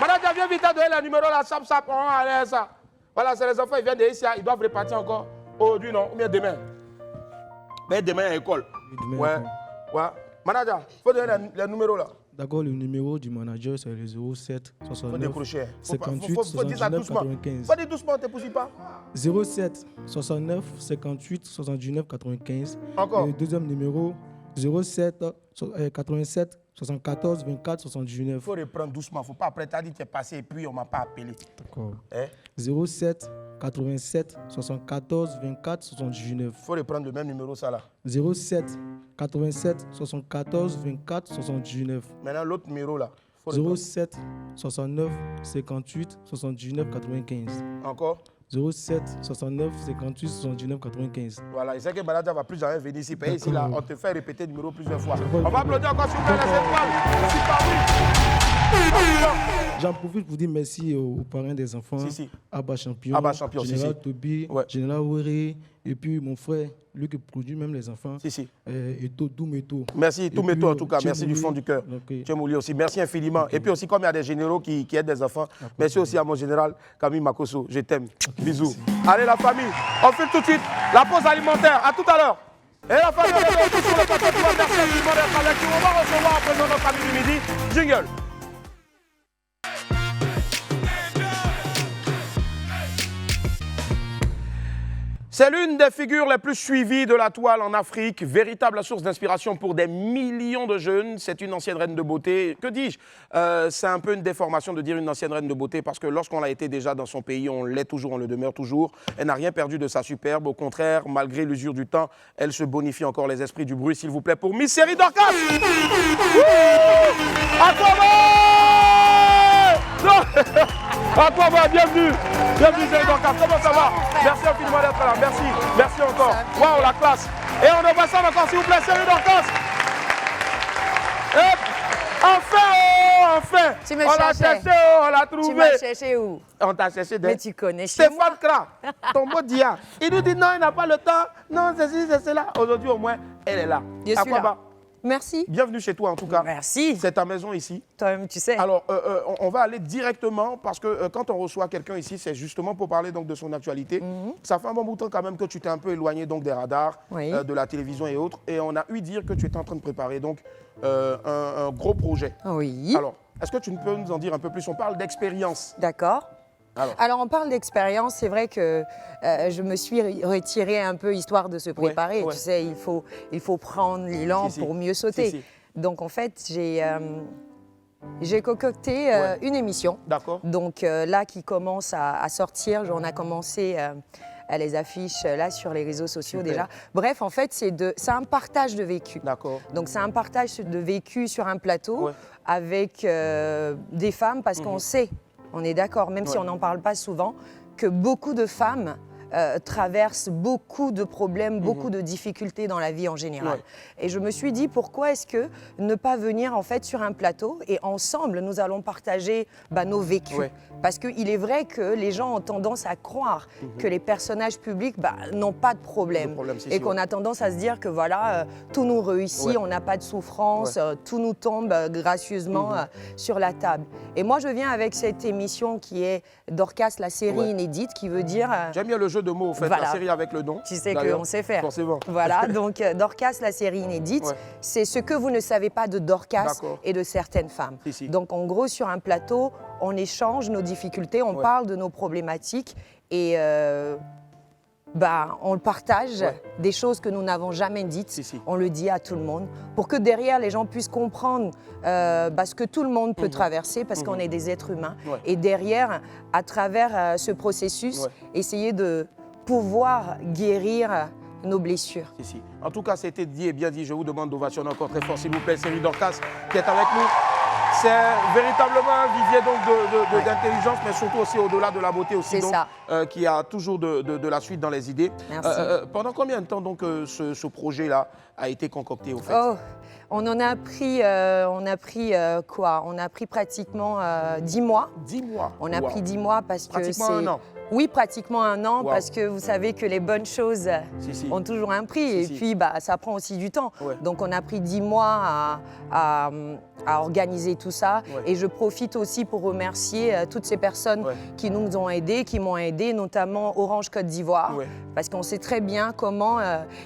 Madame, viens vite à donner le numéro là, sap. Oh, allez, ça. Voilà, c'est les enfants, ils viennent d'ici, ils doivent repartir encore aujourd'hui, non? Ou bien demain? Mais demain à l'école. Ouais. Manager, il faut donner le numéro là. D'accord, le numéro du manager, c'est le 07 69 58 faut 79 95. Faut dire doucement, t'es possible pas. 07 69 58 79 95. Encore. Et le deuxième numéro, 07 87 74 24 79. Il faut reprendre doucement. Il ne faut pas après, tu as dit que tu es passé et puis on ne m'a pas appelé. D'accord. 07 87 74 24 79. Il faut reprendre le même numéro, ça là. 07 87 74 24 79. Maintenant, l'autre numéro là. 07 69 58 79 95. Encore. 07 69 58 79 95. Voilà, il sait que Balada va plus jamais venir ici. Ici, là, on te fait répéter le numéro plusieurs fois. On va applaudir encore s'il vous plaît les étoiles. C'est pas J'en profite pour dire merci aux parents des enfants. Abba Champion, Général Tobi, Général Ouéré, et puis mon frère, lui qui produit même les enfants. Et Toumeto. Merci Toumeto en tout cas, merci du fond du cœur. Tchemouli aussi, merci infiniment. Et puis aussi, comme il y a des généraux qui aident des enfants, merci aussi à mon général Camille Makosso. Je t'aime. Bisous. Allez la famille, on file tout de suite la pause alimentaire. À tout à l'heure. Et la famille, on est tous sur le plateau de merci infiniment d'être avec nous. On va recevoir à présent notre ami du midi. Jingle. C'est l'une des figures les plus suivies de la toile en Afrique, véritable source d'inspiration pour des millions de jeunes. C'est une ancienne reine de beauté. Que dis-je? C'est un peu une déformation de dire une ancienne reine de beauté parce que lorsqu'on l'a été déjà dans son pays, on l'est toujours, on le demeure toujours. Elle n'a rien perdu de sa superbe. Au contraire, malgré l'usure du temps, elle se bonifie encore les esprits du bruit, s'il vous plaît, pour Miss Série Dorcas. Aquaman, bienvenue. Bienvenue Série Dorcas. Comment ça va? Merci infiniment d'être là. Merci encore. Waouh, la classe. Et on est passé encore, s'il vous plaît, Série Dorcas. Enfin. Tu me on l'a cherché, on l'a trouvé. Tu m'as cherché où? On t'a cherché Mais tu connais chez moi. Stéphane Kra, ton beau dia. Il nous dit non, il n'a pas le temps. Non, c'est ci, c'est cela. Aujourd'hui, au moins, elle est là. Je suis là. Merci. Bienvenue chez toi en tout cas. Merci. C'est ta maison ici. Toi-même, tu sais. Alors, on va aller directement parce que quand on reçoit quelqu'un ici, c'est justement pour parler donc de son actualité. Ça fait un bon bout de temps quand même que tu t'es un peu éloigné donc des radars, de la télévision et autres. Et on a eu dire que tu étais en train de préparer donc un gros projet. Oui. Alors, est-ce que tu peux nous en dire un peu plus? On parle d'expérience. D'accord. Alors, on parle d'expérience. C'est vrai que je me suis retirée un peu histoire de se préparer. Tu sais, il faut prendre l'élan pour mieux sauter. Donc, en fait, j'ai concocté une émission. D'accord. Donc, là, qui commence à sortir. On a commencé à les affiches là sur les réseaux sociaux déjà. Bref, en fait, c'est un partage de vécu. D'accord. Donc, c'est un partage de vécu sur un plateau avec des femmes parce qu'on sait, on est d'accord, même si on n'en parle pas souvent, que beaucoup de femmes traversent beaucoup de problèmes, beaucoup de difficultés dans la vie en général. Et je me suis dit, pourquoi est-ce que ne pas venir en fait sur un plateau et ensemble, nous allons partager nos vécus. Parce qu'il est vrai que les gens ont tendance à croire que les personnages publics n'ont pas de problème. Et qu'on a tendance à se dire que voilà, tout nous réussit, on n'a pas de souffrance, tout nous tombe gracieusement sur la table. Et moi, je viens avec cette émission qui est Dorcas, la série inédite, qui veut dire... J'aime bien le jeu de mots, en fait, la série avec le nom. Tu sais qu'on sait faire. Forcément. Voilà, donc Dorcas, la série inédite, c'est ce que vous ne savez pas de Dorcas et de certaines femmes. Donc en gros, sur un plateau, on échange nos difficultés, on parle de nos problématiques et on partage des choses que nous n'avons jamais dites. On le dit à tout le monde pour que derrière, les gens puissent comprendre ce que tout le monde peut traverser parce qu'on est des êtres humains. Et derrière, à travers ce processus, essayer de pouvoir guérir nos blessures. En tout cas, c'était dit et bien dit. Je vous demande d'ovation encore très fort, s'il vous plaît, série Dorcas qui est avec nous. C'est véritablement un vivier d'intelligence, mais surtout aussi au-delà de la beauté aussi, donc, qui a toujours de la suite dans les idées. Pendant combien de temps donc ce projet-là a été concocté au fait? On en a pris, quoi? On a pris pratiquement 10 mois. 10 mois. On a pris 10 mois parce que pratiquement un an. Oui, pratiquement un an, parce que vous savez que les bonnes choses ont toujours un prix et puis ça prend aussi du temps. Donc on a pris 10 mois à organiser tout ça et je profite aussi pour remercier toutes ces personnes qui nous ont aidés, qui m'ont aidé, notamment Orange Côte d'Ivoire, parce qu'on sait très bien comment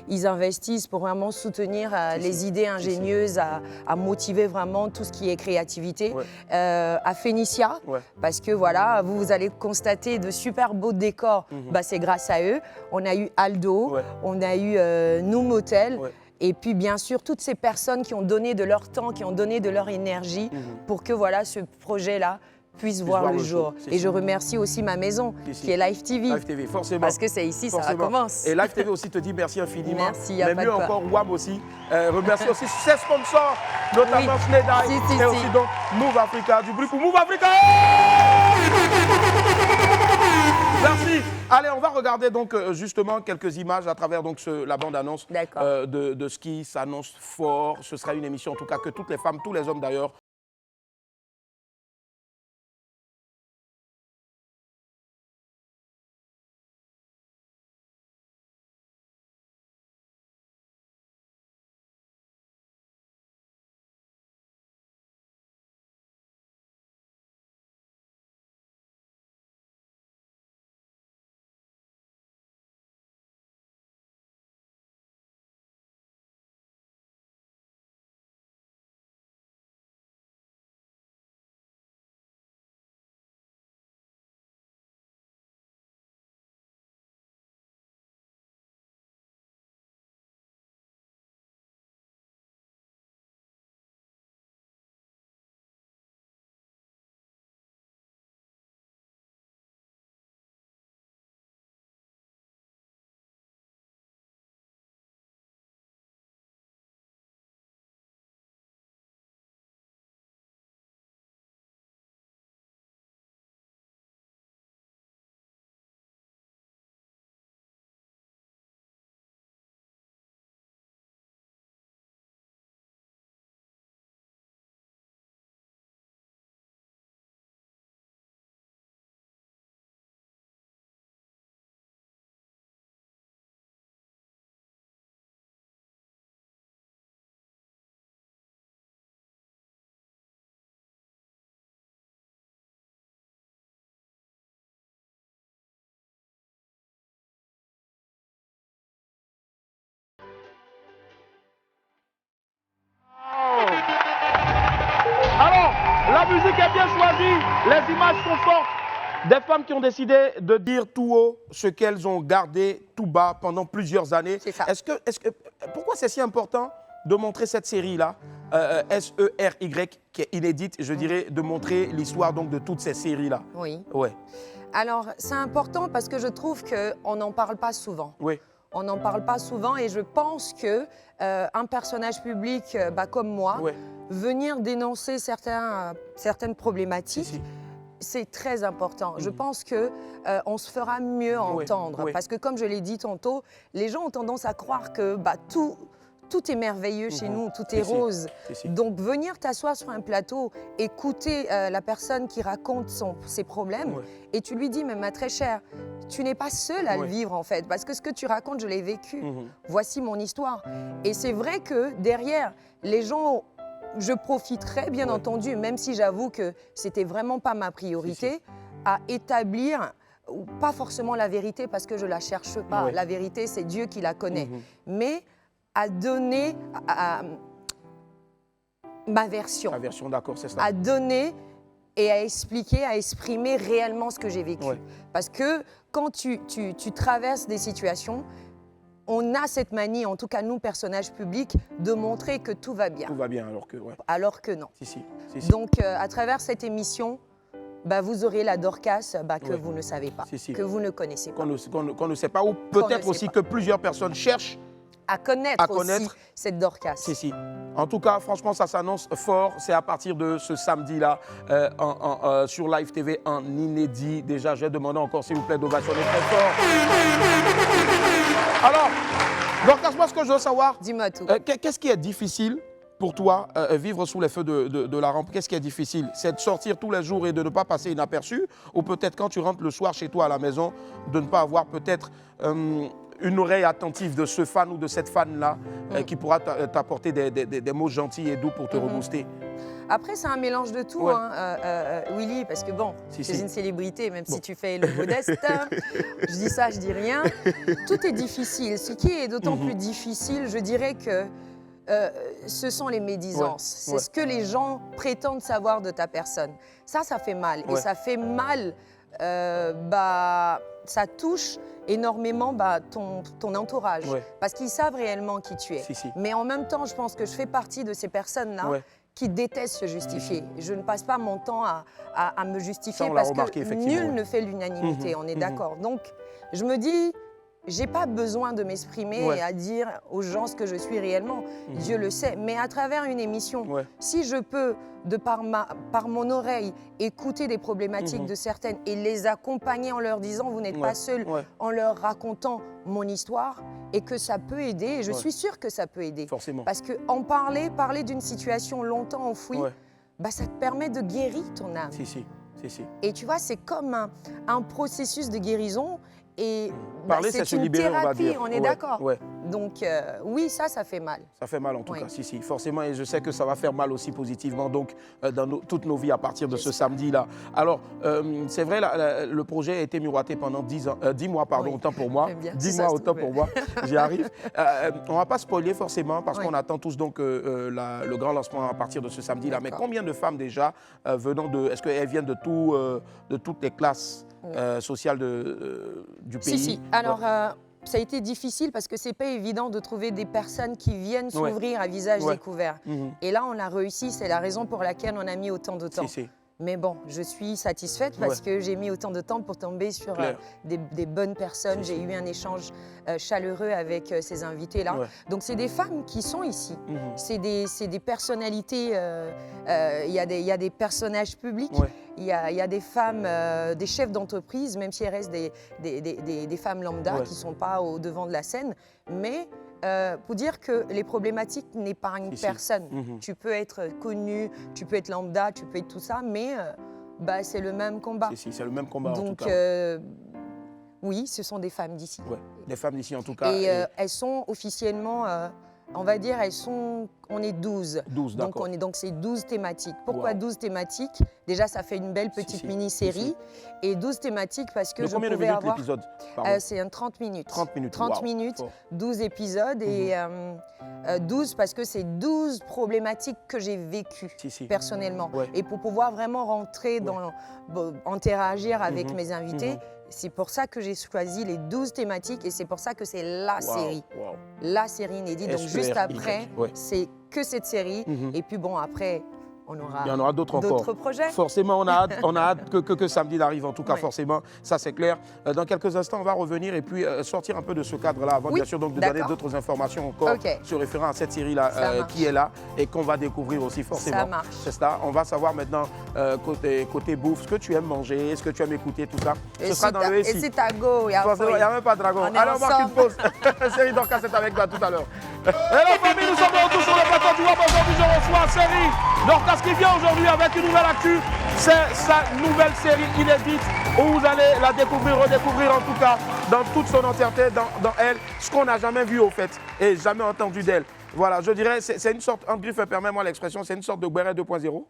ils investissent pour vraiment soutenir les idées ingénieuses, à motiver vraiment tout ce qui est créativité. À Phénicia, parce que voilà, vous allez constater de super beaux décors, c'est grâce à eux. On a eu Aldo, on a eu Noom Hotel. Et puis bien sûr, toutes ces personnes qui ont donné de leur temps, qui ont donné de leur énergie pour que voilà, ce projet-là puisse voir le jour. Et je remercie aussi ma maison, qui est Live TV. Live TV, forcément. Parce que c'est ici, ça commence. Et Live TV aussi te dit merci infiniment. Merci, mais mieux encore, WAM aussi. Remercie aussi ses sponsors, notamment Schneider et aussi donc Move Africa. Du bruit pour Move Africa. Merci. Allez, on va regarder donc justement quelques images à travers donc la bande-annonce de ce qui s'annonce fort. Ce sera une émission en tout cas que toutes les femmes, tous les hommes d'ailleurs musique est bien choisie, les images sont fortes. Des femmes qui ont décidé de dire tout haut ce qu'elles ont gardé tout bas pendant plusieurs années. C'est ça. Pourquoi c'est si important de montrer cette série-là, SERY, qui est inédite, je dirais, de montrer l'histoire donc de toutes ces séries-là? Oui. Ouais. Alors, c'est important parce que je trouve qu'on n'en parle pas souvent. Oui. On n'en parle pas souvent et je pense que un personnage public comme moi, venir dénoncer certaines problématiques, c'est très important. Je pense qu'on se fera mieux entendre parce que, comme je l'ai dit tantôt, les gens ont tendance à croire que tout est merveilleux chez nous, tout est rose. Donc, venir t'asseoir sur un plateau, écouter la personne qui raconte ses problèmes, et tu lui dis, mais ma très chère, tu n'es pas seule à le vivre en fait, parce que ce que tu racontes, je l'ai vécu. Voici mon histoire. Et c'est vrai que derrière, les gens, je profiterais bien entendu, même si j'avoue que c'était vraiment pas ma priorité, à établir pas forcément la vérité parce que je la cherche pas. La vérité, c'est Dieu qui la connaît. Mais à donner ma version. Ma version, d'accord, c'est ça. À donner et à expliquer, à exprimer réellement ce que j'ai vécu. Parce que quand tu traverses des situations, on a cette manie, en tout cas nous, personnages publics, de montrer que tout va bien. Tout va bien alors que, Alors que non. Si. Donc, à travers cette émission, vous aurez la Dorcas que vous ne savez pas, que vous ne connaissez pas. Qu'on ne sait pas, ou peut-être aussi que plusieurs personnes cherchent à connaître aussi cette Dorcas. Si. En tout cas, franchement, ça s'annonce fort. C'est à partir de ce samedi-là, sur Live TV, en inédit. Déjà, j'ai demandé encore, s'il vous plaît, d'ovationner très fort. Alors, Dorcas, moi, ce que je veux savoir... Dis-moi tout. Qu'est-ce qui est difficile pour toi, vivre sous les feux de la rampe? Qu'est-ce qui est difficile? C'est de sortir tous les jours et de ne pas passer inaperçu? Ou peut-être quand tu rentres le soir chez toi à la maison, de ne pas avoir peut-être... une oreille attentive de ce fan ou de cette fan-là qui pourra t'apporter des mots gentils et doux pour te rebooster. Après, c'est un mélange de tout, Willy, parce que bon, tu es une célébrité, même si tu fais le modeste, je dis ça, je dis rien. Tout est difficile. Ce qui est d'autant plus difficile, je dirais que ce sont les médisances. C'est ce que les gens prétendent savoir de ta personne. Ça fait mal. Et ça fait mal, ça touche énormément ton entourage, parce qu'ils savent réellement qui tu es. Mais en même temps, je pense que je fais partie de ces personnes-là qui détestent se justifier. Je ne passe pas mon temps à me justifier parce que nul ne fait l'unanimité, on est d'accord. Donc, je me dis, j'ai pas besoin de m'exprimer et à dire aux gens ce que je suis réellement. Dieu le sait. Mais à travers une émission, si je peux, par mon oreille, écouter des problématiques de certaines et les accompagner en leur disant « vous n'êtes pas seuls », en leur racontant mon histoire et que ça peut aider. Et je suis sûre que ça peut aider. Forcément. Parce qu'en parler d'une situation longtemps enfouie, ça te permet de guérir ton âme. Si. Et tu vois, c'est comme un processus de guérison. Et parler, c'est se libérer, thérapie, on va dire. On est d'accord. Donc, oui, ça fait mal. Ça fait mal en tout cas, si, forcément. Et je sais que ça va faire mal aussi positivement, donc, dans toutes nos vies à partir de ce samedi-là. Alors, c'est vrai, le projet a été miroité pendant 10 mois, autant pour moi. 10 mois, autant pour moi. J'y arrive. On ne va pas spoiler forcément, parce qu'on attend tous donc le grand lancement à partir de ce samedi-là. Mais combien de femmes déjà venant de... Est-ce qu'elles viennent de toutes les classes sociales du pays? Si. Alors, ça a été difficile parce que c'est pas évident de trouver des personnes qui viennent s'ouvrir à visage découvert. Et là, on a réussi. C'est la raison pour laquelle on a mis autant de temps. Mais bon, je suis satisfaite parce que j'ai mis autant de temps pour tomber sur des bonnes personnes. J'ai eu un échange chaleureux avec ces invités-là. Donc, c'est des femmes qui sont ici. C'est des personnalités. Il y a des personnages publics. Il y a des femmes, des chefs d'entreprise, même si elles restent des femmes lambda qui ne sont pas au devant de la scène. Mais pour dire que les problématiques n'épargnent personne. Tu peux être connu, tu peux être lambda, tu peux être tout ça, mais c'est le même combat. C'est le même combat. Donc, en tout cas. Oui, ce sont des femmes d'ici. Des femmes d'ici en tout cas. Et elles sont officiellement on va dire, on est 12. 12, d'accord. Donc c'est 12 thématiques. Pourquoi 12 thématiques? Déjà, ça fait une belle petite mini-série. Et 12 thématiques parce que combien de minutes l'épisode? C'est un 30 minutes. 30 minutes. 30 minutes, 12 épisodes. Et 12 parce que c'est 12 problématiques que j'ai vécues personnellement. Et pour pouvoir vraiment rentrer interagir avec mes invités, c'est pour ça que j'ai choisi les 12 thématiques et c'est pour ça que c'est la série. La série inédite. Donc juste après, c'est que cette série. Et puis bon, après, il y en aura d'autres projets. Forcément, on a hâte que samedi arrive, en tout cas, forcément, ça c'est clair. Dans quelques instants, on va revenir et puis sortir un peu de ce cadre-là, avant bien sûr donc, de donner d'autres informations encore se référant à cette série-là qui est là et qu'on va découvrir aussi forcément. Ça marche. C'est ça. On va savoir maintenant, côté bouffe, ce que tu aimes manger, ce que tu aimes écouter, tout ça. Ce sera dans le SI. Et c'est Tago. Il n'y a même pas de dragon. Allez, on marque une pause. Série Dorcas est avec toi tout à l'heure. Et la famille, nous sommes de retour sur le plateau du Web. Aujourd'hui, je reçois Série Dorcas qui vient aujourd'hui avec une nouvelle actu. C'est sa nouvelle série inédite où vous allez la découvrir, redécouvrir en tout cas dans toute son entièreté, dans elle, ce qu'on n'a jamais vu au fait et jamais entendu d'elle. Voilà, je dirais, c'est une sorte, en griffe, permets-moi l'expression, c'est une sorte de Guéret 2.0.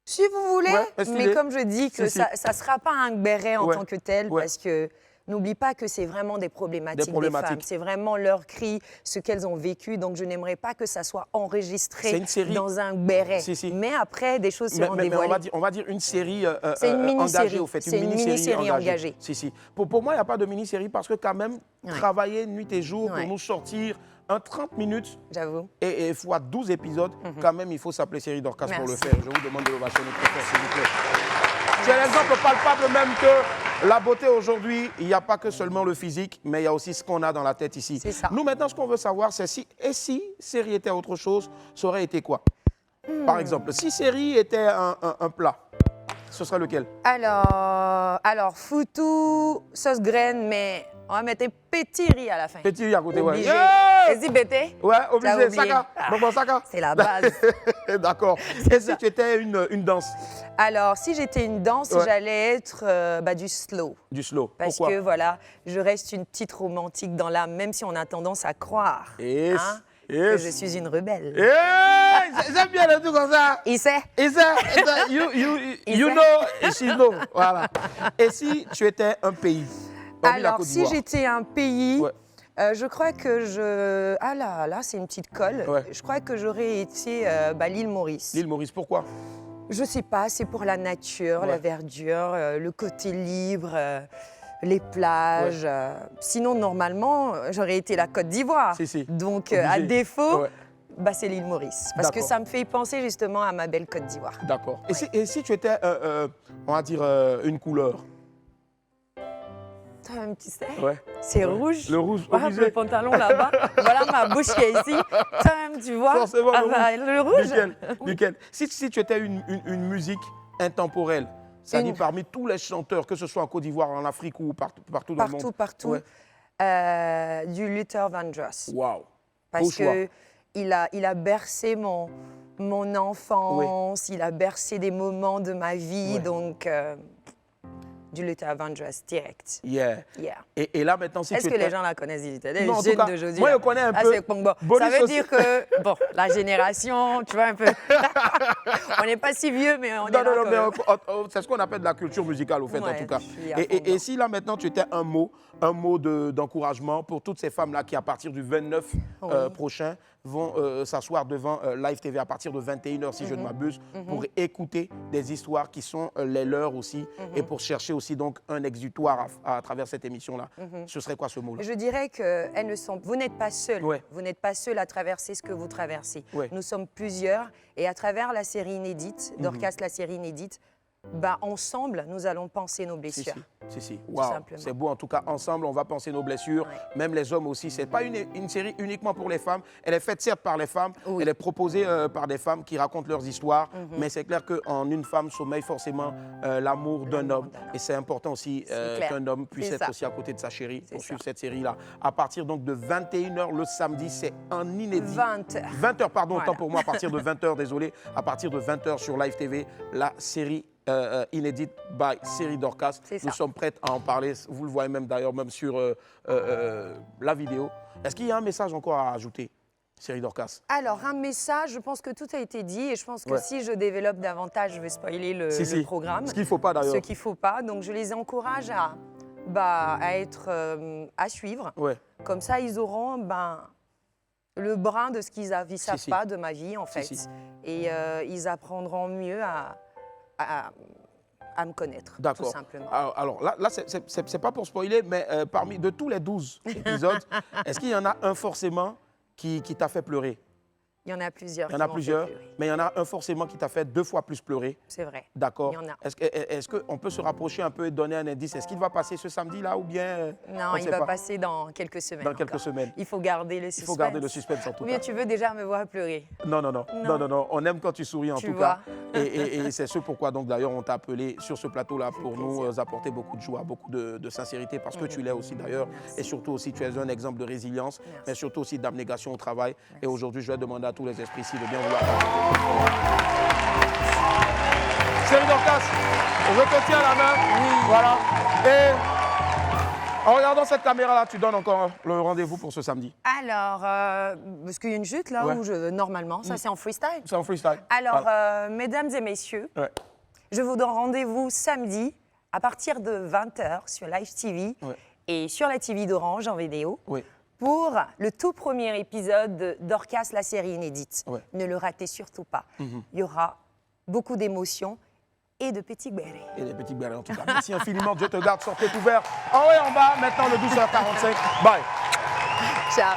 Si vous voulez, mais comme je dis que ça ne sera pas un Guéret en tant que tel parce que n'oublie pas que c'est vraiment des problématiques des femmes. C'est vraiment leurs cris, ce qu'elles ont vécu. Donc, je n'aimerais pas que ça soit enregistré dans un béret. Mais après, des choses seront dévoilées. On va dire une série engagée, au fait. C'est une mini-série engagée. Pour moi, il n'y a pas de mini-série parce que quand même, travailler nuit et jour pour nous sortir un 30 minutes et fois 12 épisodes, quand même, il faut s'appeler Série Dorcas pour le faire. Je vous demande de l'ovationner très fort, s'il vous plaît. C'est l'exemple palpable même que la beauté aujourd'hui, il n'y a pas que seulement le physique, mais il y a aussi ce qu'on a dans la tête ici. Nous, maintenant, ce qu'on veut savoir, c'est si série était autre chose, ça aurait été quoi? Par exemple, si série était un plat, ce serait lequel? Alors foutou, sauce graine, mais on va mettre un petit riz à la fin. Petit riz à côté, obligé. Est-ce bété? Ouais, obligé. Saka. Saka. C'est la base. D'accord. Et si tu étais une danse? Alors, si j'étais une danse, j'allais être du slow. Du slow. Parce Pourquoi? que voilà, je reste une petite romantique dans l'âme, même si on a tendance à croire que je suis une rebelle. J'aime bien le tout comme ça. Il sait. You know, et she know. Voilà. Et si tu étais un pays? Alors, si j'étais un pays, je crois que Ah là, c'est une petite colle. Je crois que j'aurais été l'île Maurice. L'île Maurice, pourquoi? Je sais pas, c'est pour la nature, la verdure, le côté libre, les plages. Sinon, normalement, j'aurais été la Côte d'Ivoire. Donc, à défaut, c'est l'île Maurice. Parce que ça me fait penser justement à ma belle Côte d'Ivoire. D'accord. Et si tu étais, on va dire, une couleur? Tu sais, c'est rouge. Le rouge, le pantalon là-bas. Voilà ma bouche qui est ici. Tu vois, forcément, le rouge. Nickel. Si tu étais une musique intemporelle, c'est-à-dire parmi tous les chanteurs, que ce soit en Côte d'Ivoire, en Afrique ou partout dans le monde. Partout. Du Luther Vandross. Waouh. Parce qu'il a bercé mon enfance, il a bercé des moments de ma vie, donc... du Luther Vandross direct. Et là, maintenant, si est-ce que les gens la connaissent? Les jeunes d'aujourd'hui. Moi, je connais un peu. Ça veut dire que, la génération, tu vois, un peu. On n'est pas si vieux, mais on est là. Non, c'est ce qu'on appelle de la culture musicale, au fait, en tout cas. Et si là, maintenant, tu étais un mot d'encouragement pour toutes ces femmes-là qui, à partir du 29 prochain, vont s'asseoir devant Live TV à partir de 21h, si je ne m'abuse, pour écouter des histoires qui sont les leurs aussi, et pour chercher aussi donc un exutoire à travers cette émission-là. Ce serait quoi ce mot-là? Je dirais que vous n'êtes pas seuls. Vous n'êtes pas seuls à traverser ce que vous traversez. Nous sommes plusieurs, et à travers la série inédite, Dorcas, la série inédite, ensemble, nous allons penser nos blessures. Wow. C'est beau en tout cas. Ensemble, on va penser nos blessures. Même les hommes aussi. C'est pas une série uniquement pour les femmes. Elle est faite certes par les femmes. Elle est proposée par des femmes qui racontent leurs histoires. Mais c'est clair qu'en une femme sommeille forcément l'amour d'un homme. Et c'est important aussi qu'un homme puisse être aussi à côté de sa chérie pour suivre cette série-là. À partir donc de 21h le samedi, c'est un inédit. 20h, pardon, autant pour moi. À partir de 20h, désolé. À partir de 20h sur Live TV, la série inédite by Série Dorcas. Nous sommes prêts à en parler. Vous le voyez même d'ailleurs, même sur la vidéo. Est-ce qu'il y a un message encore à ajouter, Série Dorcas? Alors, un message, je pense que tout a été dit et je pense que si je développe davantage, je vais spoiler le programme. Ce qu'il ne faut pas d'ailleurs. Ce qu'il ne faut pas. Donc, je les encourage à suivre. Comme ça, ils auront le brin de ce qu'ils ne savent pas de ma vie, en fait. Et ils apprendront mieux à me connaître, tout simplement. Alors là c'est pas pour spoiler, mais parmi de tous les 12 épisodes, est-ce qu'il y en a un forcément qui t'a fait pleurer? Il y en a plusieurs. Il y en a plusieurs, mais il y en a un forcément qui t'a fait 2 fois plus pleurer. C'est vrai. D'accord. Il y en a. Est-ce qu'on peut se rapprocher un peu et donner un indice? Est-ce qu'il va passer ce samedi-là ou bien non, il va passer dans quelques semaines. Dans quelques semaines. Il faut garder le suspense. Il faut garder le suspense en tout cas. Ou bien tu veux déjà me voir pleurer? Non. On aime quand tu souris en tout cas. Et c'est ce pourquoi donc d'ailleurs on t'a appelé sur ce plateau-là pour nous apporter beaucoup de joie, beaucoup de sincérité, parce que tu l'es aussi d'ailleurs. Et surtout aussi tu es un exemple de résilience, mais surtout aussi d'abnégation au travail. Et aujourd'hui je vais demander à tous les esprits ici de bien vouloir. Série Dorcas, je te tiens la main. Oui. Voilà. Et en regardant cette caméra-là, tu donnes encore le rendez-vous pour ce samedi. Alors, parce qu'il y a une chute là où normalement, ça c'est en freestyle. C'est en freestyle. Alors, mesdames et messieurs, je vous donne rendez-vous samedi à partir de 20h sur Live TV et sur la TV d'Orange en vidéo. Pour le tout premier épisode de Dorcas, la série inédite. Ne le ratez surtout pas. Il y aura beaucoup d'émotions et de petits bérets. Et des petits bérets en tout cas. Merci infiniment, Dieu te garde, sortez ouvert. En haut et en bas, maintenant le 12h45. Bye. Ciao.